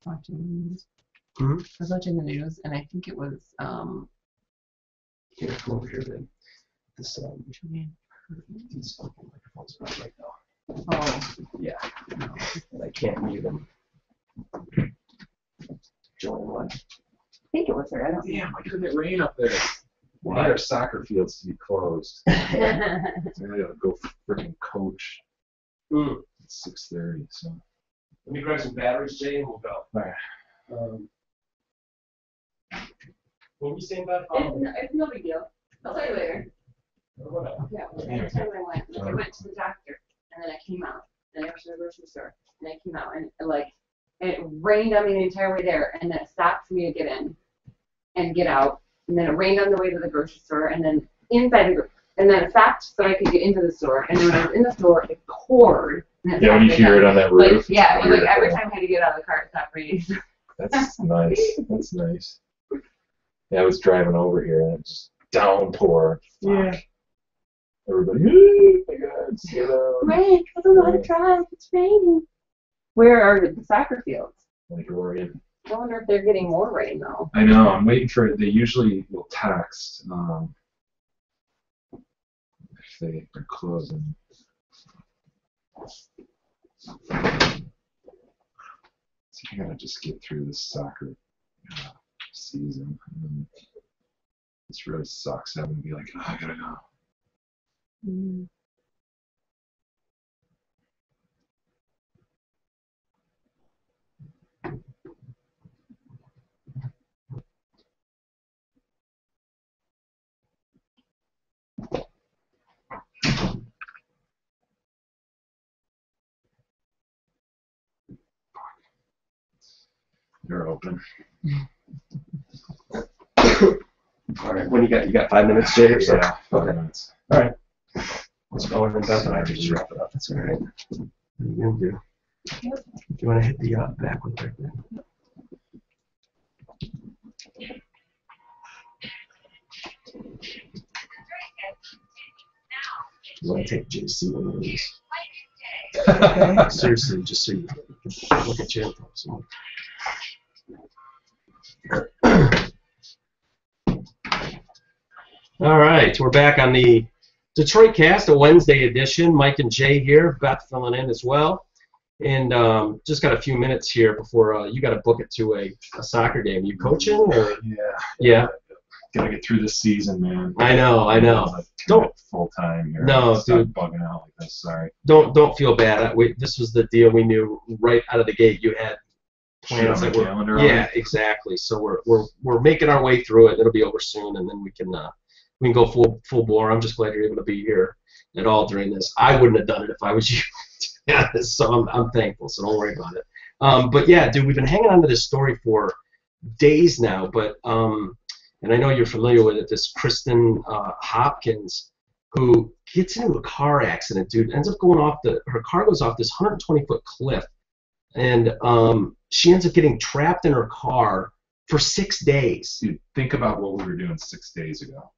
Speaker 3: Watching.
Speaker 1: Hmm?
Speaker 3: I was watching the news, and I think it was
Speaker 1: Here, come over here then. This these fucking microphones are on right now.
Speaker 3: oh,
Speaker 1: Yeah. No, I can't mute them. Join one.
Speaker 3: I think it was her. I don't
Speaker 2: Damn, why couldn't it rain up there? We need
Speaker 1: Why?
Speaker 2: our soccer fields to be closed.
Speaker 3: know.
Speaker 2: So I gotta go freaking coach
Speaker 1: Mm.
Speaker 2: at 6:30. So.
Speaker 1: Let me grab some batteries, Jay, and we'll go.
Speaker 2: Alright.
Speaker 1: What were you saying about
Speaker 3: It's no big deal. I'll tell you later.
Speaker 1: whatever.
Speaker 3: Yeah, every time I went to the doctor, and then I came out, and I went to the grocery store, and I came out, and it rained on me the entire way there, and then it stopped for me to get in and get out, and then it rained on the way to the grocery store, and then inside and then it stopped so I could get into the store, and then when I was in the store, it poured. And it
Speaker 2: Yeah, when you
Speaker 3: stopped
Speaker 2: hear
Speaker 3: again.
Speaker 2: it on that roof.
Speaker 3: Like, yeah, it was like every
Speaker 2: beautiful.
Speaker 3: time I had to get out of the car, it stopped raining.
Speaker 2: That's nice. That's nice. Yeah, I was driving over here and it just downpour.
Speaker 1: Yeah.
Speaker 2: Fuck. Everybody, oh my God, sit down.
Speaker 3: Rain, I don't know how to drive, it's raining. Where are the soccer fields?
Speaker 2: Like Oregon.
Speaker 3: I wonder if they're getting more rain, though.
Speaker 2: I know, I'm waiting for it. They usually will text if they are closing. So I gotta just get through this soccer season. And then this really sucks having to be like, oh, I gotta go.
Speaker 3: Mm.
Speaker 2: They're open.
Speaker 1: All right. When you got 5 minutes, Jay, or so?
Speaker 2: Yeah, 5
Speaker 1: Okay.
Speaker 2: minutes.
Speaker 1: All right. Let's go and then Beth and I just wrap it up. That's all right. What are you gonna do? Do you want to hit the back one right there? You want to take JC one of these? Seriously, just so you can look at your info. So. All right, we're back on the Detroit Cast, a Wednesday edition. Mike and Jay here, Beth filling in as well. And just got a few minutes here before you got to book it to a soccer game. You coaching? Or? Yeah.
Speaker 2: Gotta get through this season, man.
Speaker 1: I know.
Speaker 2: Don't full time here.
Speaker 1: No,
Speaker 2: Stop
Speaker 1: dude.
Speaker 2: bugging out like this. Sorry.
Speaker 1: Don't feel bad. This was the deal we knew right out of the gate. You had plans
Speaker 2: Shit on
Speaker 1: that
Speaker 2: the
Speaker 1: were.
Speaker 2: calendar.
Speaker 1: Yeah, exactly. So we're making our way through it. It'll be over soon, and then we can go full bore. I'm just glad you're able to be here at all during this. I wouldn't have done it if I was you. Yeah, so I'm thankful. So don't worry about it. But yeah, dude, we've been hanging on to this story for days now. But and I know you're familiar with it. This Kristen Hopkins, who gets into a car accident, dude, ends up going off her car goes off this 120-foot cliff, and she ends up getting trapped in her car for 6 days.
Speaker 2: Dude, think about what we were doing 6 days ago.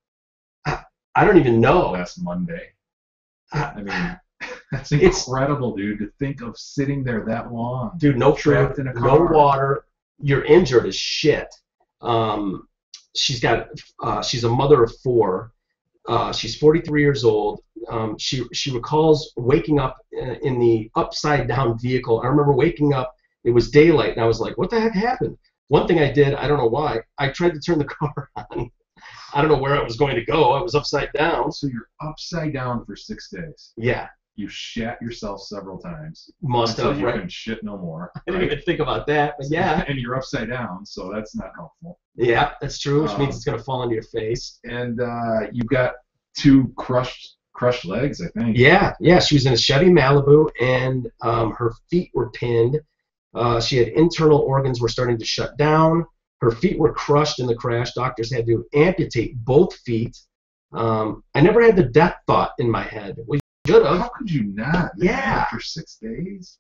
Speaker 1: I don't even know.
Speaker 2: Last Monday. I mean, that's
Speaker 1: It's-
Speaker 2: incredible, dude, to think of sitting there that long.
Speaker 1: Dude, no
Speaker 2: Trapped
Speaker 1: food,
Speaker 2: in a
Speaker 1: no
Speaker 2: car.
Speaker 1: water. You're injured as shit. She's a mother of 4. She's 43 years old. She recalls waking up in the upside down vehicle. I remember waking up. It was daylight, and I was like, "What the heck happened?" One thing I did, I don't know why. I tried to turn the car on. I don't know where I was going to go. I was upside down.
Speaker 2: So you're upside down for 6 days.
Speaker 1: Yeah,
Speaker 2: You shat yourself several times.
Speaker 1: must
Speaker 2: until
Speaker 1: have.
Speaker 2: you
Speaker 1: Right.
Speaker 2: can shit no more.
Speaker 1: I didn't even think about that, but yeah,
Speaker 2: And you're upside down, so that's not helpful.
Speaker 1: yeah, that's true. Which means it's gonna fall into your face.
Speaker 2: And you've got 2 crushed crushed legs, I think.
Speaker 1: Yeah, she was in a Chevy Malibu, and her feet were pinned. She had internal organs were starting to shut down. Her feet were crushed in the crash. Doctors had to amputate both feet. I never had the death thought in my head. Well, you should have.
Speaker 2: How could you not?
Speaker 1: Yeah.
Speaker 2: After 6 days?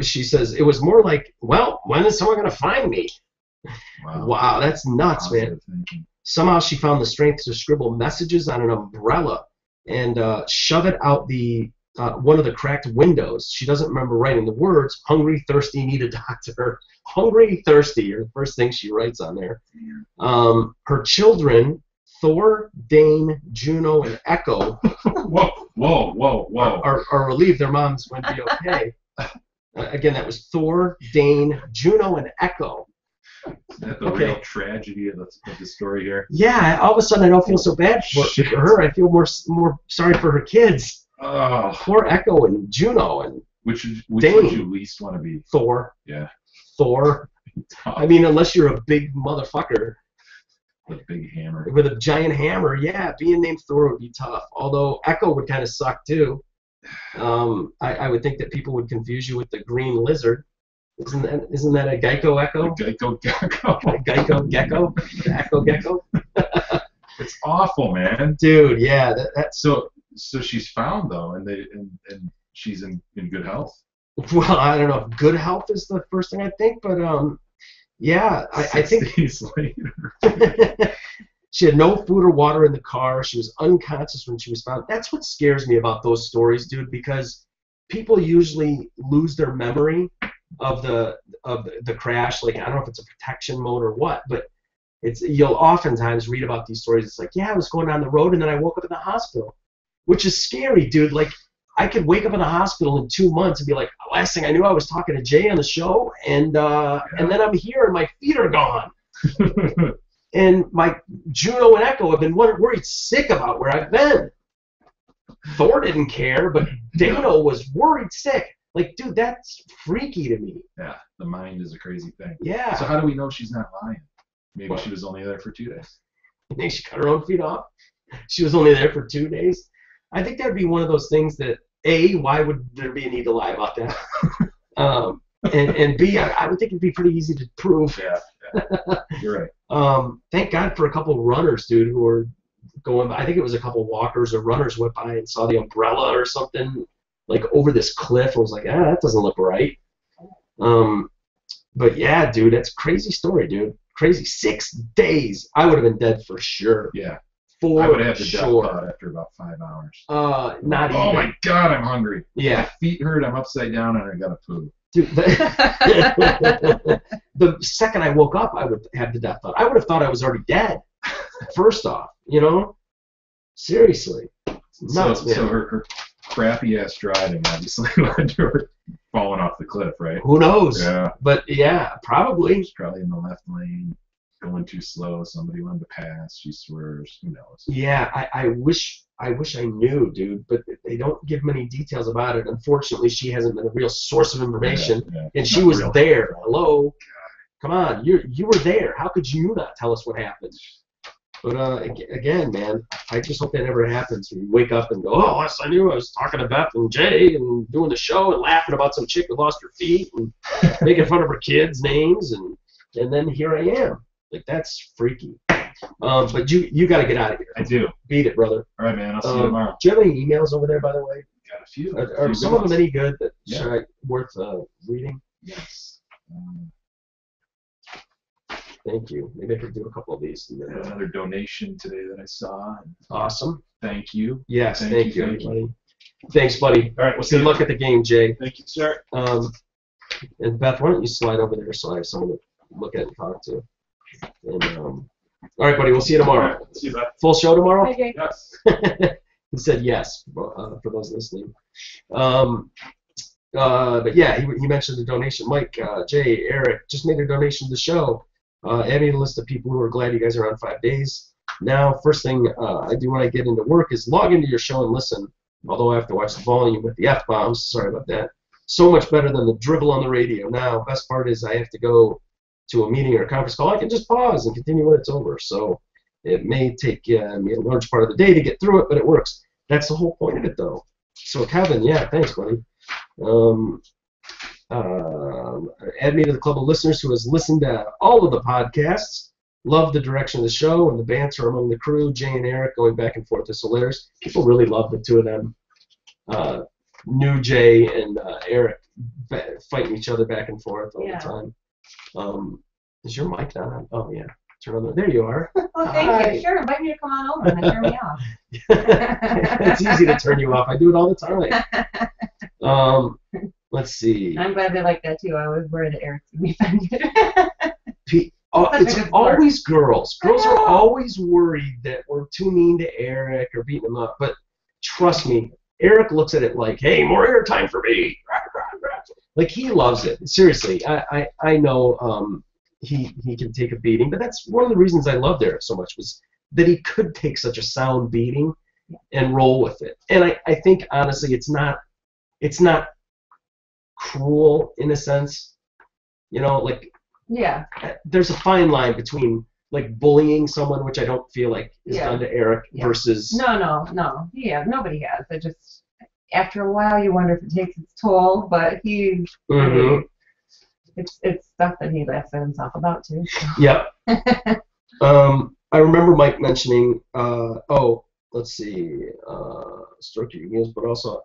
Speaker 1: She says, it was more like, well, when is someone going to find me? Wow, that's nuts, man.
Speaker 2: Thinking.
Speaker 1: Somehow she found the strength to scribble messages on an umbrella and shove it out the one of the cracked windows. She doesn't remember writing the words. Hungry, thirsty, need a doctor. Hungry, thirsty are the first thing she writes on there. Her children, Thor, Dane, Juno, and Echo, are relieved their mom's going to be okay. Again, that was Thor, Dane, Juno, and Echo.
Speaker 2: Is that the real tragedy of the story here?
Speaker 1: Yeah, all of a sudden I don't feel so bad for her. I feel more sorry for her kids.
Speaker 2: Oh.
Speaker 1: Poor Echo and Juno and
Speaker 2: which
Speaker 1: Dane.
Speaker 2: Would you least want to be?
Speaker 1: Thor.
Speaker 2: Yeah.
Speaker 1: Thor. I mean, unless you're a big motherfucker.
Speaker 2: With a big hammer.
Speaker 1: With a giant hammer, yeah. Being named Thor would be tough. Although Echo would kind of suck too. I would think that people would confuse you with the green lizard. Isn't that a Geico Echo?
Speaker 2: Geico Gecko.
Speaker 1: Geico Gecko? Echo Gecko?
Speaker 2: It's awful, man.
Speaker 1: Dude, yeah. That's
Speaker 2: so she's found though, and she's in good health.
Speaker 1: Well, I don't know if good health is the first thing I think, but yeah, I think
Speaker 2: 6 days later.
Speaker 1: She had no food or water in the car. She was unconscious when she was found. That's what scares me about those stories, dude, because people usually lose their memory of the crash. Like, I don't know if it's a protection mode or what, but you'll oftentimes read about these stories. It's like, yeah, I was going down the road and then I woke up in the hospital, which is scary, dude. Like, I could wake up in the hospital in 2 months and be like, last thing I knew, I was talking to Jay on the show, and then I'm here and my feet are gone. And my Juno and Echo have been worried sick about where I've been. Thor didn't care, but Dano was worried sick. Like, dude, that's freaky to me.
Speaker 2: Yeah, the mind is a crazy thing.
Speaker 1: Yeah.
Speaker 2: So how do we know she's not lying? Maybe she was only there for 2 days.
Speaker 1: You think she cut her own feet off? She was only there for 2 days? I think that would be one of those things that, A, why would there be a need to lie about that? And B, I would think it'd be pretty easy to prove.
Speaker 2: Yeah. You're right.
Speaker 1: Thank God for a couple of runners, dude, who were going. I think it was a couple of walkers or runners went by and saw the umbrella or something, like over this cliff. I was like, that doesn't look right. But yeah, dude, that's a crazy story, dude. Crazy. 6 days. I would have been dead for sure.
Speaker 2: Yeah.
Speaker 1: For
Speaker 2: I would have the death
Speaker 1: sure.
Speaker 2: thought after about 5 hours.
Speaker 1: Not even.
Speaker 2: Oh my God, I'm hungry.
Speaker 1: Yeah.
Speaker 2: My feet hurt. I'm upside down and I gotta poo.
Speaker 1: Dude, the second I woke up, I would have the death thought. I would have thought I was already dead. First off, seriously, nuts, man.
Speaker 2: So her crappy ass driving obviously led to her falling off the cliff, right?
Speaker 1: Who knows?
Speaker 2: Yeah.
Speaker 1: But yeah, probably.
Speaker 2: She's probably in the left lane, going too slow. Somebody wanted to pass. She swerves. Who knows?
Speaker 1: Yeah, I wish I knew, dude, but they don't give many details about it. Unfortunately, she hasn't been a real source of information, and she was there. Hello, come on, you were there. How could you not tell us what happened? But again, man, I just hope that never happens. You wake up and go, oh, last I knew, I was talking to Beth and Jay and doing the show and laughing about some chick who lost her feet and making fun of her kids' names, and then here I am. Like, that's freaky. But you got to get out of here.
Speaker 2: I do.
Speaker 1: Beat it, brother.
Speaker 2: All right, man. I'll see you tomorrow.
Speaker 1: Do you have any emails over there, by the way?
Speaker 2: Got a few.
Speaker 1: Are some of them any good that worth reading?
Speaker 2: Yes.
Speaker 1: Thank you. Maybe I could do a couple of these.
Speaker 2: Another donation today that I saw.
Speaker 1: Awesome.
Speaker 2: Thank you.
Speaker 1: Yes, thank you, everybody. Thanks, buddy.
Speaker 2: All right, we'll see
Speaker 1: Good luck at the game, Jay.
Speaker 2: Thank you, sir.
Speaker 1: And Beth, why don't you slide over there so I have someone to look at and talk to? And all right, buddy. We'll see you tomorrow.
Speaker 2: Right, see you, Beth.
Speaker 1: Full show tomorrow?
Speaker 3: Hi, Jay.
Speaker 2: Yes.
Speaker 1: He said yes, for those listening. But yeah, he mentioned the donation. Mike, Jay, Eric just made a donation to the show. Adding a list of people who are glad you guys are on 5 days. Now, first thing I do when I get into work is log into your show and listen. Although I have to watch the volume with the F-bombs. Sorry about that. So much better than the dribble on the radio. Now, best part is I have to go to a meeting or a conference call. I can just pause and continue when it's over. So it may take me a large part of the day to get through it, but it works. that's the whole point of it, though. So Kevin, yeah, thanks, buddy. Add me to the club of listeners who has listened to all of the podcasts. Love the direction of the show and the banter among the crew. Jay and Eric going back and forth is hilarious. People really love the two of them. New Jay and Eric fighting each other back and forth all the time. Is your mic on? Oh, yeah. Turn on the. There you are.
Speaker 3: Oh, thank you. Sure, invite me to come on over and then turn me off.
Speaker 1: It's easy to turn you off. I do it all the time. Let's see.
Speaker 3: I'm glad they like that too. I was worried that Eric's going to be offended.
Speaker 1: It's always girls. Girls are always worried that we're too mean to Eric or beating him up. But trust me, Eric looks at it like, hey, more airtime for me. Like, he loves it. Seriously, I know he can take a beating, but that's one of the reasons I loved Eric so much, was that he could take such a sound beating and roll with it. And I think, honestly, it's not cruel in a sense. You know, like,
Speaker 3: yeah,
Speaker 1: there's a fine line between like bullying someone, which I don't feel like is done to Eric, versus
Speaker 3: no. Yeah, nobody has. It just, after a while you wonder if it takes its toll, but he's it's stuff that he laughs at himself about too. So.
Speaker 1: Yep. I remember Mike mentioning let's see, stroke your egos, but also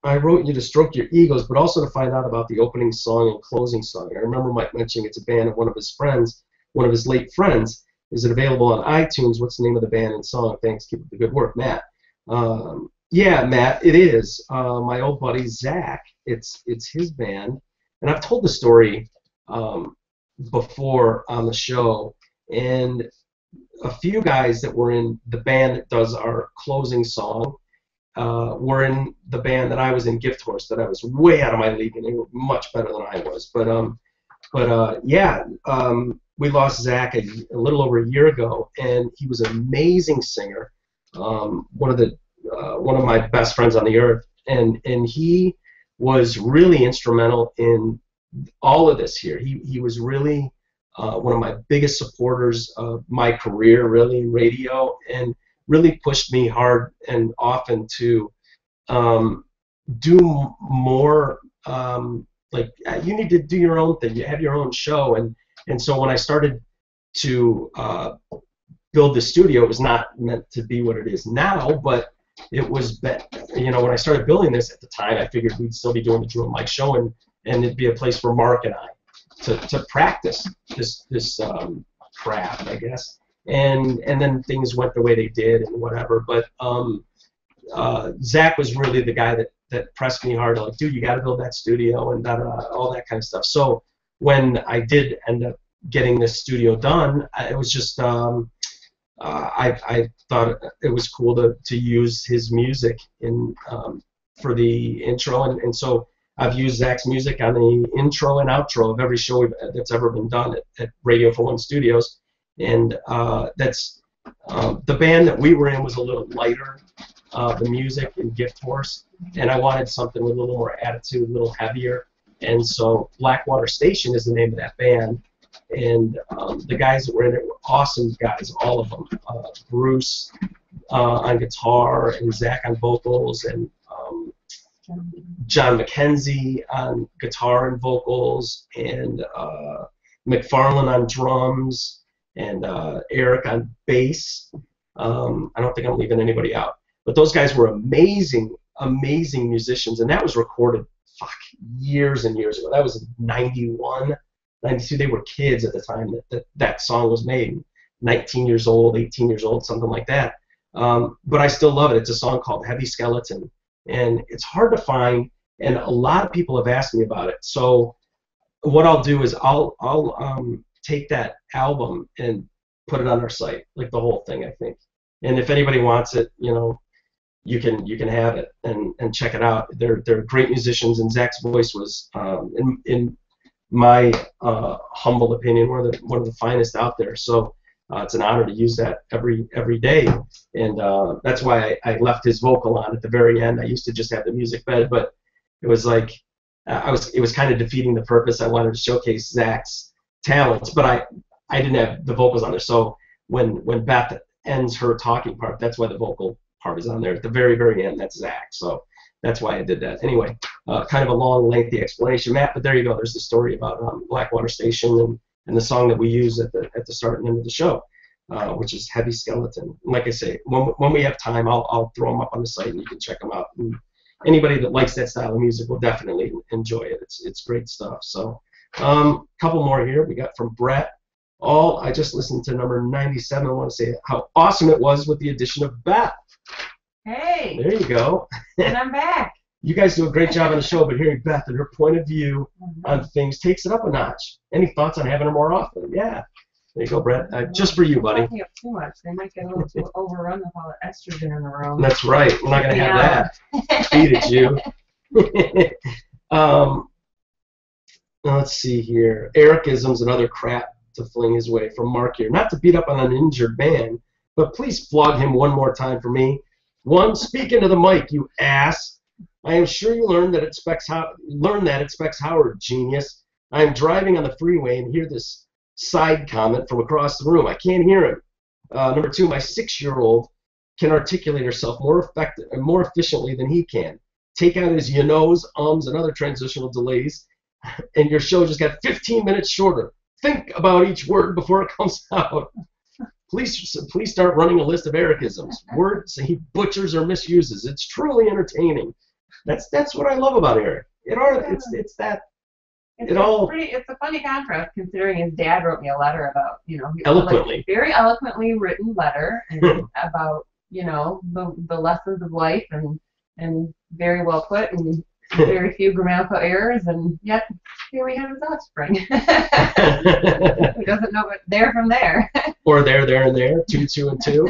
Speaker 1: I wrote you to stroke your egos, but also to find out about the opening song and closing song. I remember Mike mentioning it's a band of one of his friends, one of his late friends. Is it available on iTunes? What's the name of the band and song? Thanks, keep up the good work, Matt. Yeah, Matt, it is. My old buddy Zach. It's his band, and I've told the story before on the show. And a few guys that were in the band that does our closing song were in the band that I was in, Gift Horse, that I was way out of my league, and they were much better than I was. We lost Zach a little over a year ago, and he was an amazing singer, one of my best friends on the earth, and he was really instrumental in all of this here. He was really one of my biggest supporters of my career, really, in radio, and really pushed me hard and often to do more. Like, you need to do your own thing. You have your own show, and so when I started to build the studio, it was not meant to be what it is now, but it was, when I started building this at the time, I figured we'd still be doing the Drew and Mike show, and it'd be a place for Mark and I to practice this craft, I guess. And then things went the way they did and whatever. But Zach was really the guy that pressed me hard, like, dude, you got to build that studio and all that kind of stuff. So when I did end up getting this studio done, it was just I thought it was cool to use his music for the intro, and so I've used Zach's music on the intro and outro of every show that's ever been done at Radio for One Studios. And that's the band that we were in was a little lighter, the music in Gift Horse, and I wanted something with a little more attitude, a little heavier, and so Blackwater Station is the name of that band, and the guys that were in it were awesome guys, all of them. Bruce on guitar, and Zach on vocals, and John McKenzie on guitar and vocals, and McFarlane on drums, and Eric on bass. I don't think I'm leaving anybody out. But those guys were amazing, amazing musicians, and that was recorded, years and years ago. That was in 91, 92. They were kids at the time that song was made. 19 years old, 18 years old, something like that. But I still love it. It's a song called Heavy Skeleton, and it's hard to find, and a lot of people have asked me about it. So what I'll do is I'll take that album and put it on our site, like the whole thing, I think. And if anybody wants it, you can have it and check it out. They're great musicians, and Zach's voice was, in my humble opinion, one of the finest out there. So it's an honor to use that every day, and that's why I left his vocal on at the very end. I used to just have the music fed, but it was like it was kind of defeating the purpose. I wanted to showcase Zach's talents, but I didn't have the vocals on there. So when Beth ends her talking part. That's why the vocal part is on there at the very, very end. That's Zach. So that's why I did that. Anyway, kind of a long, lengthy explanation, Matt. But there you go. There's the story about Blackwater Station and the song that we use at the start and end of the show, which is Heavy Skeleton. And like I say, when we have time, I'll throw them up on the site and you can check them out. And anybody that likes that style of music will definitely enjoy it. It's great stuff. So couple more here. We got from Brett. I just listened to number 97. I want to say how awesome it was with the addition of Beth.
Speaker 3: Hey.
Speaker 1: There you go.
Speaker 3: And I'm back.
Speaker 1: You guys do a great job on the show, but hearing Beth and her point of view on things takes it up a notch. Any thoughts on having her more often? Yeah. There you go, Brett. Just for you, buddy.
Speaker 3: Talking up too much. They might get a little too overrun with all the estrogen in the room.
Speaker 1: That's right. We're not going to have that. Feed it, you. Let's see here. Ericisms and other crap to fling his way from Mark here. Not to beat up on an injured man, but please flog him one more time for me. One, speak into the mic, you ass. I am sure you learned that it specs Howard, genius. I am driving on the freeway and hear this side comment from across the room. I can't hear him. Number two, my 6-year-old can articulate herself more efficiently than he can. Take out his you-knows, ums, and other transitional delays, and your show just got 15 minutes shorter. Think about each word before it comes out. Please start running a list of Ericisms, words he butchers or misuses. It's truly entertaining. That's what I love about Eric. It's a
Speaker 3: funny contrast considering his dad wrote me a letter about,
Speaker 1: eloquently,
Speaker 3: like, very eloquently written letter and about, the lessons of life and very well put and very few grammatical errors, and yet here we have his offspring. Who doesn't know but there from there.
Speaker 1: Or there, and there, 2, 2, and 2.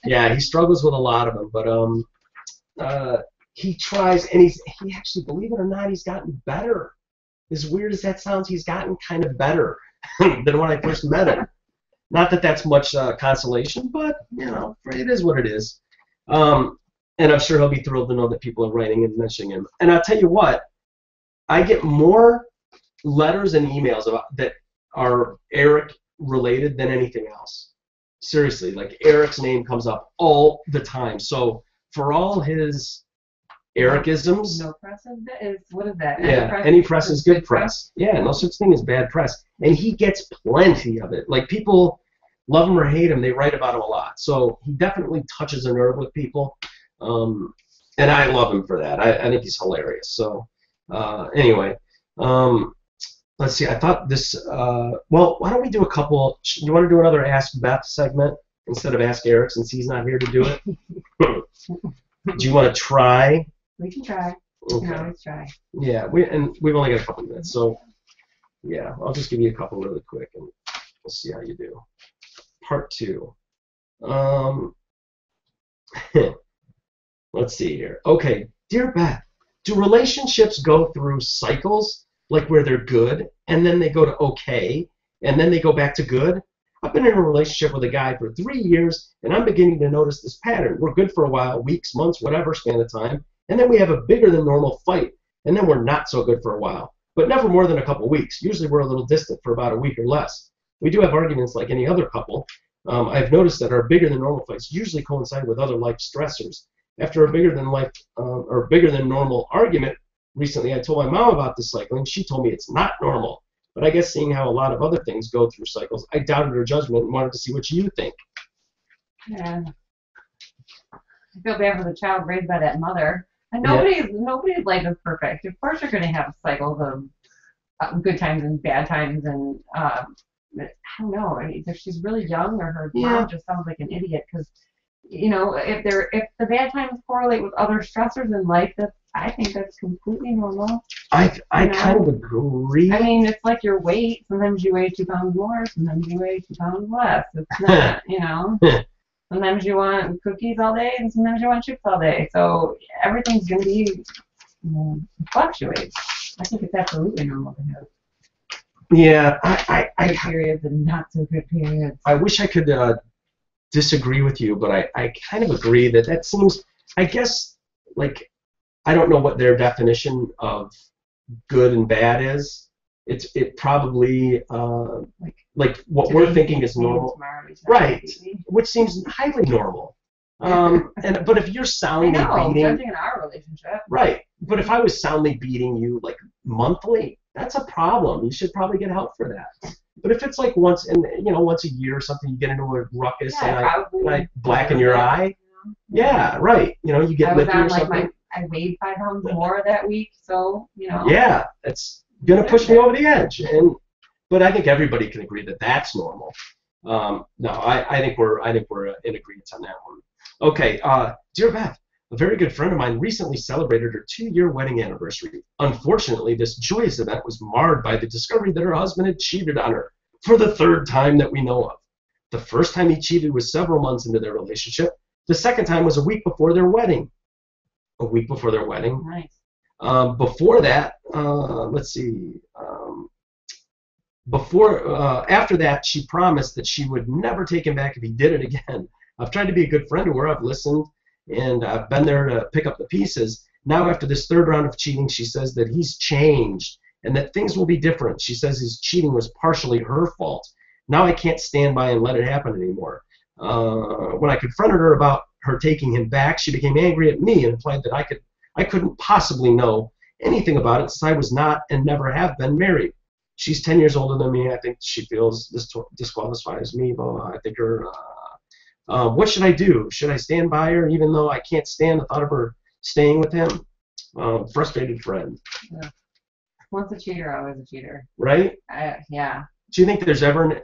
Speaker 1: Yeah, he struggles with a lot of them, but he tries, and he actually, believe it or not, he's gotten better. As weird as that sounds, he's gotten kind of better than when I first met him. Not that that's much consolation, but it is what it is. And I'm sure he'll be thrilled to know that people are writing and mentioning him. And I'll tell you what, I get more letters and emails that are Eric related than anything else. Seriously, like Eric's name comes up all the time. So for all his Ericisms,
Speaker 3: no press is what is that?
Speaker 1: Yeah, any press is good press. Yeah, no such thing as bad press. And he gets plenty of it. Like, people love him or hate him, they write about him a lot. So he definitely touches a nerve with people. And I love him for that. I think he's hilarious. So anyway, let's see. I thought this. Well, why don't we do a couple? You want to do another Ask Beth segment instead of Ask Eric, since he's not here to do it? Do you want to try?
Speaker 3: We can try.
Speaker 1: Okay.
Speaker 3: We can always try.
Speaker 1: Yeah, we've only got a couple minutes, so yeah, I'll just give you a couple really quick, and we'll see how you do. Part 2. Let's see here. Okay, dear Beth, do relationships go through cycles, like where they're good, and then they go to okay, and then they go back to good? I've been in a relationship with a guy for 3 years, and I'm beginning to notice this pattern. We're good for a while, weeks, months, whatever span of time, and then we have a bigger than normal fight, and then we're not so good for a while, but never more than a couple weeks. Usually we're a little distant for about a week or less. We do have arguments like any other couple. I've noticed that our bigger than normal fights usually coincide with other life stressors. After a bigger than normal argument recently, I told my mom about this cycle, and she told me it's not normal. But I guess seeing how a lot of other things go through cycles, I doubted her judgment and wanted to see what you think.
Speaker 3: Yeah. I feel bad for the child raised by that mother. And nobody's life is perfect. Of course you're going to have cycles of good times and bad times, and I don't know. Either she's really young or her mom just sounds like an idiot, because if the bad times correlate with other stressors in life, I think that's completely normal.
Speaker 1: I kind of agree.
Speaker 3: I mean, it's like your weight. Sometimes you weigh 2 pounds more, sometimes you weigh 2 pounds less. It's not, Sometimes you want cookies all day, and sometimes you want chips all day. So everything's going to be fluctuate. I think it's absolutely normal to have.
Speaker 1: Yeah,
Speaker 3: good periods and not so good periods.
Speaker 1: I wish I could disagree with you, but I kind of agree that seems, I guess, like, I don't know what their definition of good and bad is. it probably like what
Speaker 3: today,
Speaker 1: we're thinking is normal,
Speaker 3: tomorrow he's not
Speaker 1: right?
Speaker 3: gonna beat me.
Speaker 1: Which seems highly normal. But if you're
Speaker 3: I
Speaker 1: soundly
Speaker 3: know,
Speaker 1: beating,
Speaker 3: judging in our relationship.
Speaker 1: right? But if I was soundly beating you like monthly, that's a problem. You should probably get help for that. But if it's like once a year or something, you get into a ruckus
Speaker 3: Yeah,
Speaker 1: and I blacken your eye. Yeah, right. You get
Speaker 3: I was
Speaker 1: lippy
Speaker 3: on
Speaker 1: or
Speaker 3: like
Speaker 1: something.
Speaker 3: I weighed 5 pounds more that week, so
Speaker 1: Yeah, it's gonna push me over the edge. But I think everybody can agree that that's normal. No, I think we're in agreement on that one. Okay, dear Beth, a very good friend of mine recently celebrated her 2-year wedding anniversary. Unfortunately, this joyous event was marred by the discovery that her husband had cheated on her for the 3rd time that we know of. The first time he cheated was several months into their relationship. The second time was a week before their wedding. A week before their wedding.
Speaker 3: Nice.
Speaker 1: Before that, let's see. After that, she promised that she would never take him back if he did it again. I've tried to be a good friend to her. I've listened, and I've been there to pick up the pieces. Now, after this 3rd round of cheating, she says that he's changed and that things will be different. She says his cheating was partially her fault. Now I can't stand by and let it happen anymore. When I confronted her about her taking him back, she became angry at me and implied that I couldn't possibly know anything about it since I was not and never have been married. She's 10 years older than me. I think she feels this disqualifies me. But I think what should I do? Should I stand by her even though I can't stand the thought of her staying with him? Frustrated friend.
Speaker 3: Yeah. Once a cheater, always a cheater.
Speaker 1: Right?
Speaker 3: Yeah.
Speaker 1: Do you think there's ever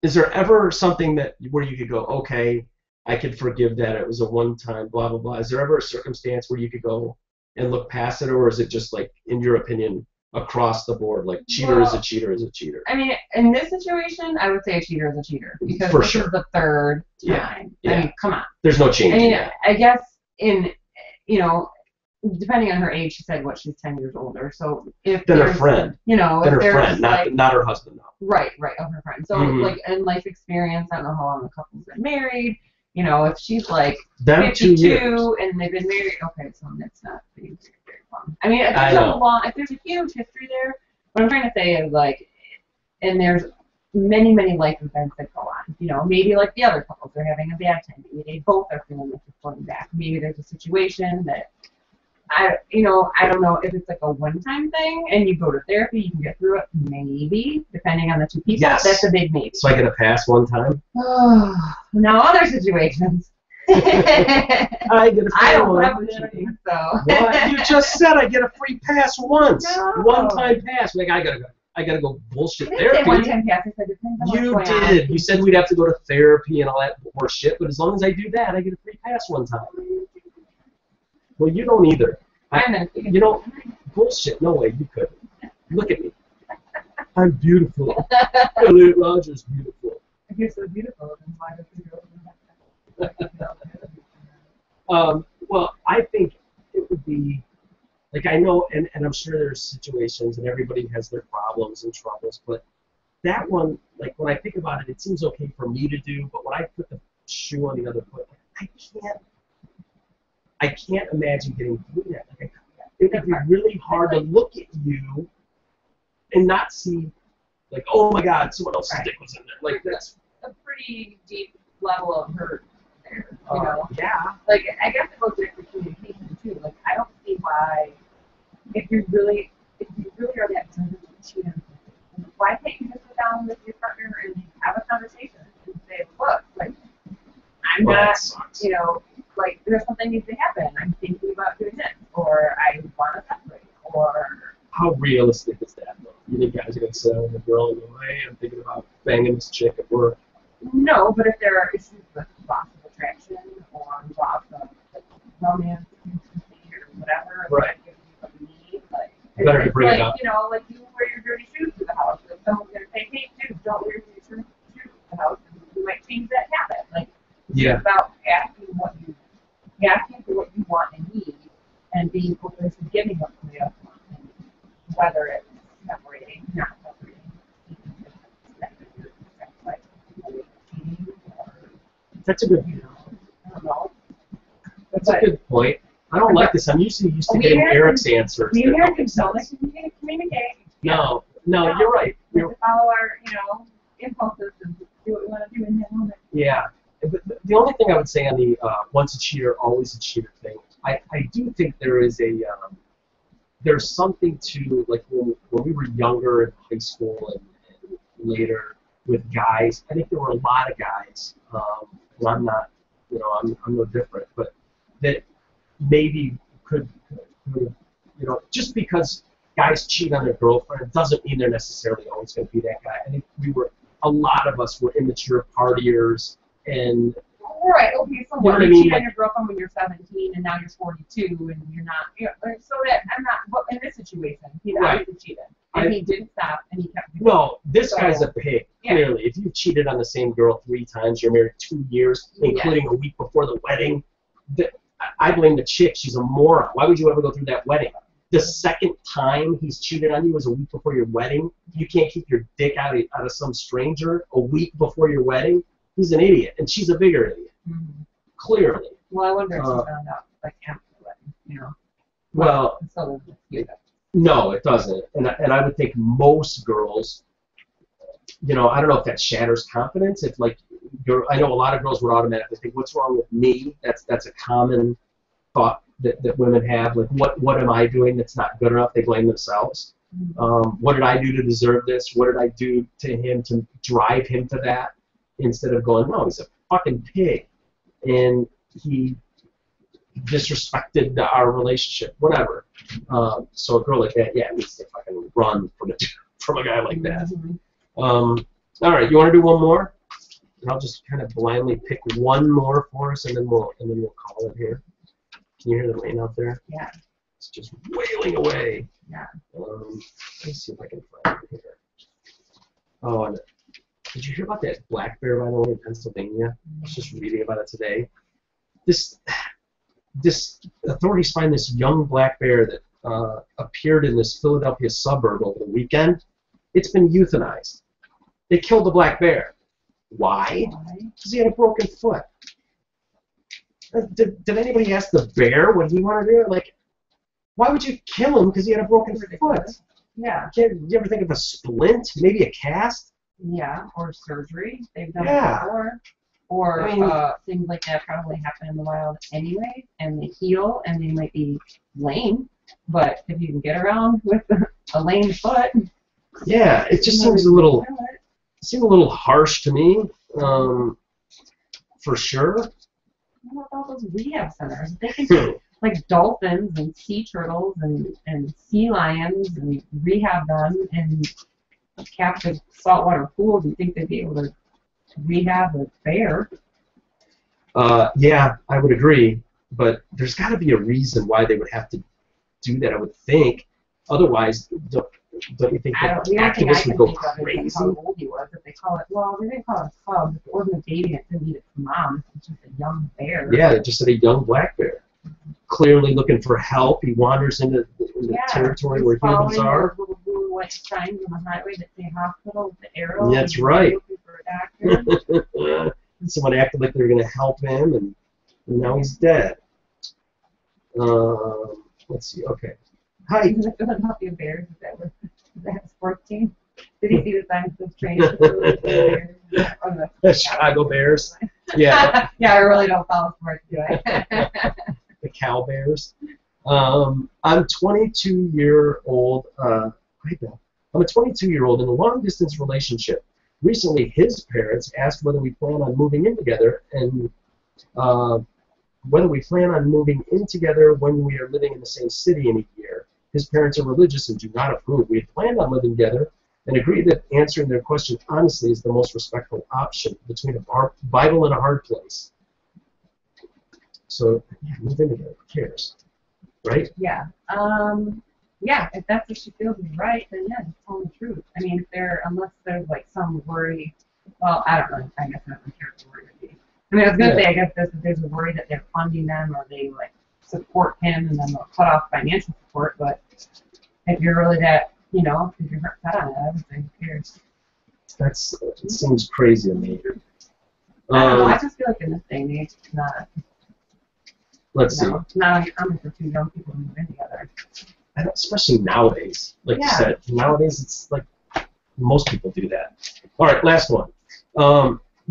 Speaker 1: is there ever something where you could go, okay, I could forgive that, it was a one-time, blah, blah, blah. Is there ever a circumstance where you could go and look past it, or is it just like, in your opinion, across the board, like cheater is a cheater is a cheater?
Speaker 3: I mean, in this situation, I would say a cheater is a cheater because
Speaker 1: For
Speaker 3: this
Speaker 1: sure.
Speaker 3: is the 3rd time.
Speaker 1: Yeah.
Speaker 3: I mean, come on.
Speaker 1: There's no change
Speaker 3: I
Speaker 1: in
Speaker 3: mean,
Speaker 1: that.
Speaker 3: I guess depending on her age, she said she's 10 years older. So if
Speaker 1: Then her
Speaker 3: there's,
Speaker 1: friend.
Speaker 3: Then
Speaker 1: Then her friend, not her husband, though.
Speaker 3: Right, of her friend. So like in life experience, I don't know how long the couple's been married. If she's like
Speaker 1: Them 2 years.
Speaker 3: 52 and they've been married, okay, so that's not very long. I mean, if there's a huge history there, what I'm trying to say is and there's many life events that go on. Maybe like the other couples are having a bad time. Maybe they both are feeling like they're going back. Maybe there's a situation that I don't know if it's like a one-time thing and you go to therapy, you can get through it. Maybe, depending on the two people.
Speaker 1: Yes.
Speaker 3: That's a big maybe.
Speaker 1: So I get a pass one time?
Speaker 3: Now other situations.
Speaker 1: I get a free
Speaker 3: I don't
Speaker 1: one.
Speaker 3: have anything, so.
Speaker 1: What? You just said I get a free pass once.
Speaker 3: No.
Speaker 1: One-time pass. Like, I gotta go bullshit
Speaker 3: I didn't say
Speaker 1: therapy.
Speaker 3: one-time pass. I said depends on
Speaker 1: You
Speaker 3: what's going
Speaker 1: did.
Speaker 3: on.
Speaker 1: You said we'd have to go to therapy and all that horse shit, but as long as I do that, I get a free pass one time. Well, you don't either. You don't. Bullshit. No way. You couldn't. Look at me. I'm beautiful. Elliot Rogers beautiful.
Speaker 3: If you're so beautiful, then why does the girl
Speaker 1: Well, I think it would be, like, I know, and I'm sure there's situations, and everybody has their problems and troubles, but that one, like, when I think about it, it seems okay for me to do, but when I put the shoe on the other foot, I can't imagine getting through that. Like, it would be really hard to look at you and not see, like, oh my God, someone else's dick was in there. Like, that's
Speaker 3: a pretty deep level of hurt there,
Speaker 1: Yeah.
Speaker 3: Like, I guess it goes back to communication too. Like, I don't see why, if you really are that driven to cheat on something, why can't you just sit down with your partner and have a conversation and say, look, like, I'm not, like, there's something needs to happen. I'm thinking about doing this, or I want to separate, or.
Speaker 1: How realistic is that, though? You think guys are going to sit down with a girl and go, hey, I'm thinking about banging this chick at work?
Speaker 3: No, but if there are issues with loss of attraction or loss of romance or whatever,
Speaker 1: right.
Speaker 3: Like, you need, like,
Speaker 1: better to bring it up.
Speaker 3: Like you wear your dirty shoes to the house. Like someone's going to say, hey, dude, don't wear your dirty shoes to the house. And you might change that habit. Like,
Speaker 1: yeah.
Speaker 3: It's about asking for what you want and need, and being open to giving up what you don't want, and whether it's separating, not separating, like cheating or.
Speaker 1: That's a good.
Speaker 3: I don't know.
Speaker 1: That's a good point. I don't like this. I'm usually used to
Speaker 3: We
Speaker 1: getting
Speaker 3: Americans-
Speaker 1: Eric's answers.
Speaker 3: We
Speaker 1: that don't
Speaker 3: Americans
Speaker 1: make
Speaker 3: don't like
Speaker 1: sense.
Speaker 3: to communicate.
Speaker 1: No, you're right.
Speaker 4: We have to follow our, impulses and do what we want to do in that moment.
Speaker 1: Yeah. But the only thing I would say on the once a cheater, always a cheater thing, I do think there is there's something to, like, when we were younger in high school and later with guys, I think there were a lot of guys, and I'm not, I'm no different, but that maybe could just because guys cheat on their girlfriend doesn't mean they're necessarily always going to be that guy. I think a lot of us were immature partiers, and
Speaker 4: right, okay, so
Speaker 1: what
Speaker 4: you
Speaker 1: I mean?
Speaker 4: cheat on your girlfriend when you're 17 and now you're 42 and you're not, so that I'm not, but in this situation, he's
Speaker 1: Right.
Speaker 4: obviously cheated. And he didn't stop and he kept doing it.
Speaker 1: No, this guy's a pig, clearly. If you've cheated on the same girl 3 times, you're married 2 years, including a week before the wedding, I blame the chick. She's a moron. Why would you ever go through that wedding? The second time he's cheated on you was a week before your wedding. You can't keep your dick out of some stranger a week before your wedding. He's an idiot, and she's a bigger idiot.
Speaker 3: Mm-hmm.
Speaker 1: Clearly.
Speaker 3: Well, I wonder if she found out, like, after the wedding,
Speaker 1: Well,
Speaker 3: so
Speaker 1: no, it doesn't. And I would think most girls, I don't know if that shatters confidence. If, like, I know a lot of girls would automatically think, what's wrong with me? That's a common thought that women have. Like, what am I doing that's not good enough? They blame themselves. What did I do to deserve this? What did I do to him to drive him to that? Instead of going, no, he's a fucking pig, and he disrespected our relationship, whatever. So a girl like that, needs to fucking run from a guy like that. All right, you want to do one more? And I'll just kind of blindly pick one more for us, and then we'll call it here. Can you hear the rain out there?
Speaker 3: Yeah.
Speaker 1: It's just wailing away.
Speaker 3: Yeah.
Speaker 1: Let me see if I can find it here. Oh, and did you hear about that black bear, by the way, in Pennsylvania? I was just reading about it today. This authorities find this young black bear that appeared in this Philadelphia suburb over the weekend. It's been euthanized. They killed the black bear. Why? Because he had a broken foot. Did anybody ask the bear what he wanted to do? Like, why would you kill him because he had a broken foot?
Speaker 3: Yeah.
Speaker 1: You ever think of a splint? Maybe a cast?
Speaker 3: Yeah, or surgery. They've done it before. Or things like that probably happen in the wild anyway, and they heal, and they might be lame. But if you can get around with a lame foot,
Speaker 1: it just seems a little harsh to me, for sure.
Speaker 3: What about those rehab centers? They can like dolphins and sea turtles and sea lions and rehab them and captive saltwater pools. You think they'd be able to rehab a bear?
Speaker 1: Yeah, I would agree, but there's got to be a reason why they would have to do that, I would think. Otherwise, don't you think that activists would go crazy?
Speaker 3: How old he was. If they call it, well, they didn't call it a cub. If it wasn't a baby, it didn't need its mom. It's just a young bear.
Speaker 1: Yeah, they just said a young black bear. Clearly looking for help. He wanders into the territory where humans are.
Speaker 3: Those little blue white signs on the highway that say hospital with the arrow.
Speaker 1: That's right.
Speaker 3: Looking for a doctor.
Speaker 1: Someone acted like they were going to help him, and now he's dead. Let's see. Okay. Hi.
Speaker 3: The Philadelphia Bears, is that a sports team? Did you see the signs of training facilities?
Speaker 1: The Chicago Bears. Yeah.
Speaker 3: Yeah, I really don't follow sports, do I?
Speaker 1: The Cow Bears. I'm 22-year-old. I'm a 22-year-old in a long-distance relationship. Recently, his parents asked whether we plan on moving in together, and whether we plan on moving in together when we are living in the same city in a year. His parents are religious and do not approve. We had planned on living together and agreed that answering their question honestly is the most respectful option between a Bible and a hard place. So, move in together. Who cares? Right?
Speaker 3: Yeah. Yeah, if that's what she feels is right, then yeah, just tell the truth. I mean, unless there's like some worry, well, I don't know. I guess I don't care what the worry would be. I mean, I was going to say, I guess there's a worry that they're funding them or they like support him and then they'll cut off financial support, but if you're really that, if you're set on it, I would say who cares?
Speaker 1: It seems crazy to me.
Speaker 3: I don't know, I just feel like in this day and age, it's not,
Speaker 1: let's see.
Speaker 3: It's not uncommon for two young people to move in together.
Speaker 1: especially nowadays. Like you
Speaker 3: Yeah.
Speaker 1: said, nowadays it's like most people do that. All right, last one.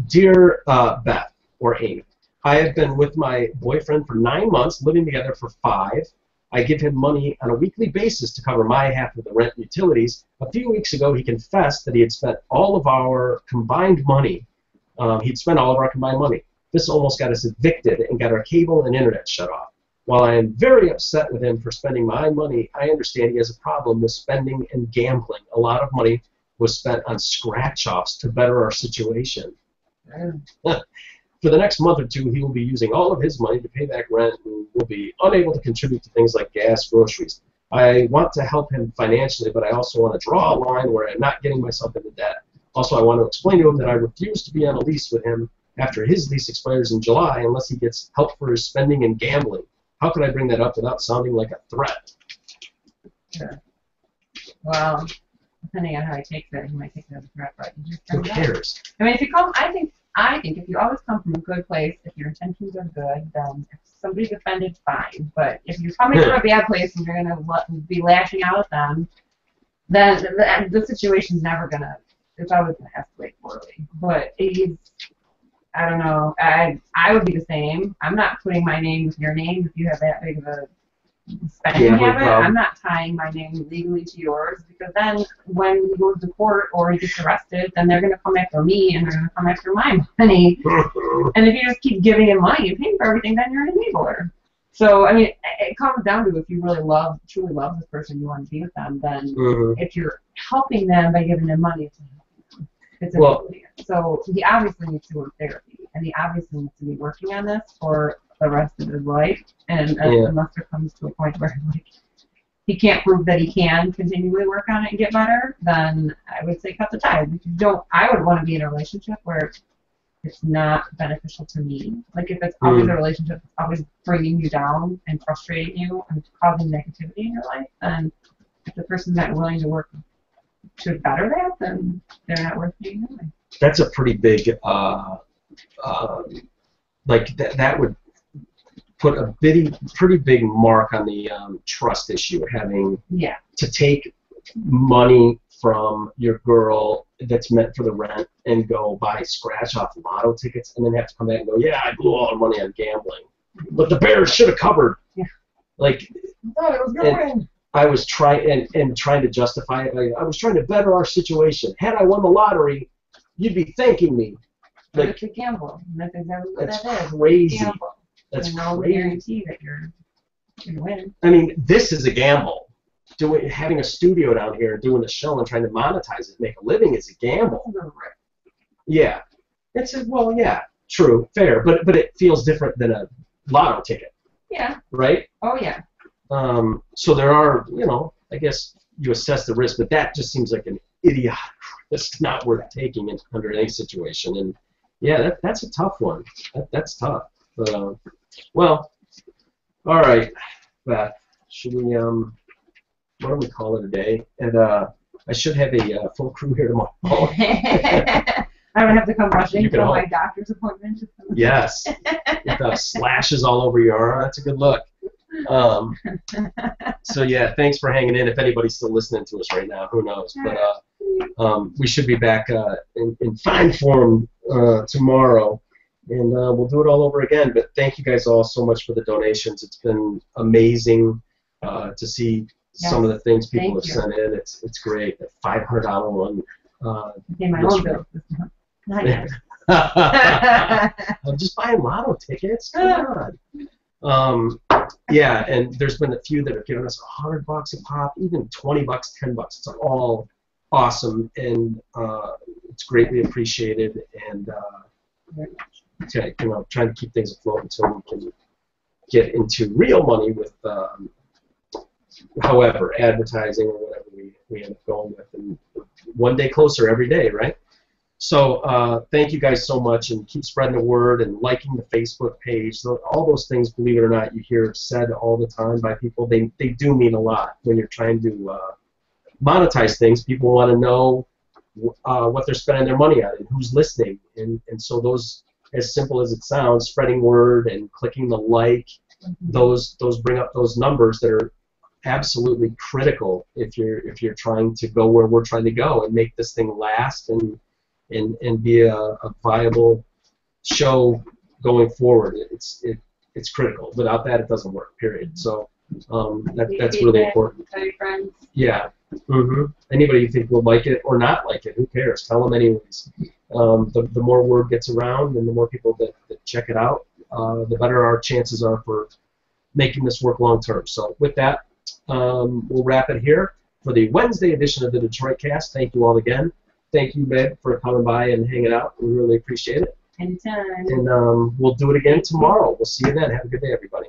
Speaker 1: Dear Beth or Amy, I have been with my boyfriend for 9 months, living together for 5. I give him money on a weekly basis to cover my half of the rent and utilities. A few weeks ago, he confessed that he had spent all of our combined money. He'd spent all of our combined money. This almost got us evicted and got our cable and internet shut off. While I am very upset with him for spending my money, I understand he has a problem with spending and gambling. A lot of money was spent on scratch-offs to better our situation. For the next month or 2, he will be using all of his money to pay back rent and will be unable to contribute to things like gas, groceries. I want to help him financially, but I also want to draw a line where I'm not getting myself into debt. Also, I want to explain to him that I refuse to be on a lease with him after his lease expires in July unless he gets help for his spending and gambling. How can I bring that up without sounding like a threat?
Speaker 3: Sure. Well, depending on how he takes it, he might take it as a threat, but you just
Speaker 1: Who
Speaker 3: turn it up.
Speaker 1: cares?
Speaker 3: I mean, if you come, I think if you always come from a good place, if your intentions are good, then if somebody's offended, fine. But if you're coming from a bad place and you're gonna be lashing out at them, then the situation's never gonna. It's always gonna escalate poorly. But I don't know. I would be the same. I'm not putting my name with your name if you have that big of a spending habit. I'm not tying my name legally to yours, because then when he goes to court or he gets arrested, then they're going to come after me and they're going to come after my money. And if you just keep giving him money and paying for everything, then you're an enabler. So, I mean, it comes down to if you really truly love this person, you want to be with them, then if you're helping them by giving them money, it's a so he obviously needs to go to therapy, and he obviously needs to be working on this for the rest of his life, and unless there comes to a point where like he can't prove that he can continually work on it and get better, then I would say cut the ties. If you don't, I would want to be in a relationship where it's not beneficial to me. Like if it's always a relationship that's always bringing you down and frustrating you and causing negativity in your life, then if the person's not willing to work to better that, then they're not worth being anyway.
Speaker 1: That's a pretty big, like that would put a pretty big mark on the trust issue, having to take money from your girl that's meant for the rent and go buy scratch-off lotto tickets and then have to come back and go, yeah, I blew all our money on gambling. But the Bears should have covered. Yeah. Like,
Speaker 3: I thought it was going to win.
Speaker 1: I was trying to justify it. I was trying to better our situation. Had I won the lottery, you'd be thanking me.
Speaker 3: Like, it's a gamble. That's exactly what that is.
Speaker 1: That's crazy.
Speaker 3: Gamble.
Speaker 1: That's
Speaker 3: no
Speaker 1: crazy.
Speaker 3: guarantee that you're going to win.
Speaker 1: I mean, this is a gamble. Having a studio down here, doing a show, and trying to monetize it, make a living is a gamble. Yeah, true, fair, but it feels different than a lotto ticket.
Speaker 3: Yeah.
Speaker 1: Right.
Speaker 3: Oh yeah.
Speaker 1: So there are, I guess you assess the risk, but that just seems like an idiotic. It's not worth taking it under any situation, and yeah, that's a tough one. That's tough. But well, all right, Beth. Should we what do we call it a day? And I should have a full crew here tomorrow.
Speaker 3: I don't have to come rushing from my doctor's appointment.
Speaker 1: Yes. With slashes all over your arm. That's a good look. So yeah, thanks for hanging in. If anybody's still listening to us right now, who knows? But we should be back in fine form tomorrow, and we'll do it all over again. But thank you guys all so much for the donations. It's been amazing to see some of the things people have sent in. It's great. The $500 one.
Speaker 3: Pay my own bill. Not yours.
Speaker 1: I'm just buying lotto tickets. Come on. Yeah, and there's been a few that have given us $100 a pop, even $20, $10. It's all awesome, and it's greatly appreciated. And trying to keep things afloat until we can get into real money with, however, advertising or whatever we end up going with, and one day closer every day, right? So thank you guys so much, and keep spreading the word and liking the Facebook page. So all those things, believe it or not, you hear said all the time by people. They do mean a lot when you're trying to monetize things. People want to know what they're spending their money on and who's listening. And so those, as simple as it sounds, spreading word and clicking the like, those bring up those numbers that are absolutely critical if you're trying to go where we're trying to go and make this thing last and be a viable show going forward. It's critical. Without that, it doesn't work. Period. So that's really important.
Speaker 4: Tell your friends.
Speaker 1: Yeah. Anybody you think will like it or not like it, who cares? Tell them anyways. The more word gets around and the more people that check it out, the better our chances are for making this work long term. So with that, we'll wrap it here for the Wednesday edition of the Detroit Cast. Thank you all again. Thank you, Meg, for coming by and hanging out. We really appreciate it.
Speaker 4: Anytime.
Speaker 1: And we'll do it again tomorrow. We'll see you then. Have a good day, everybody.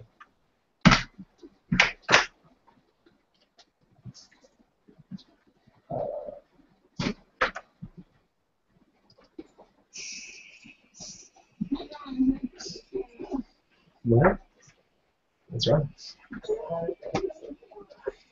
Speaker 1: Yeah, that's right.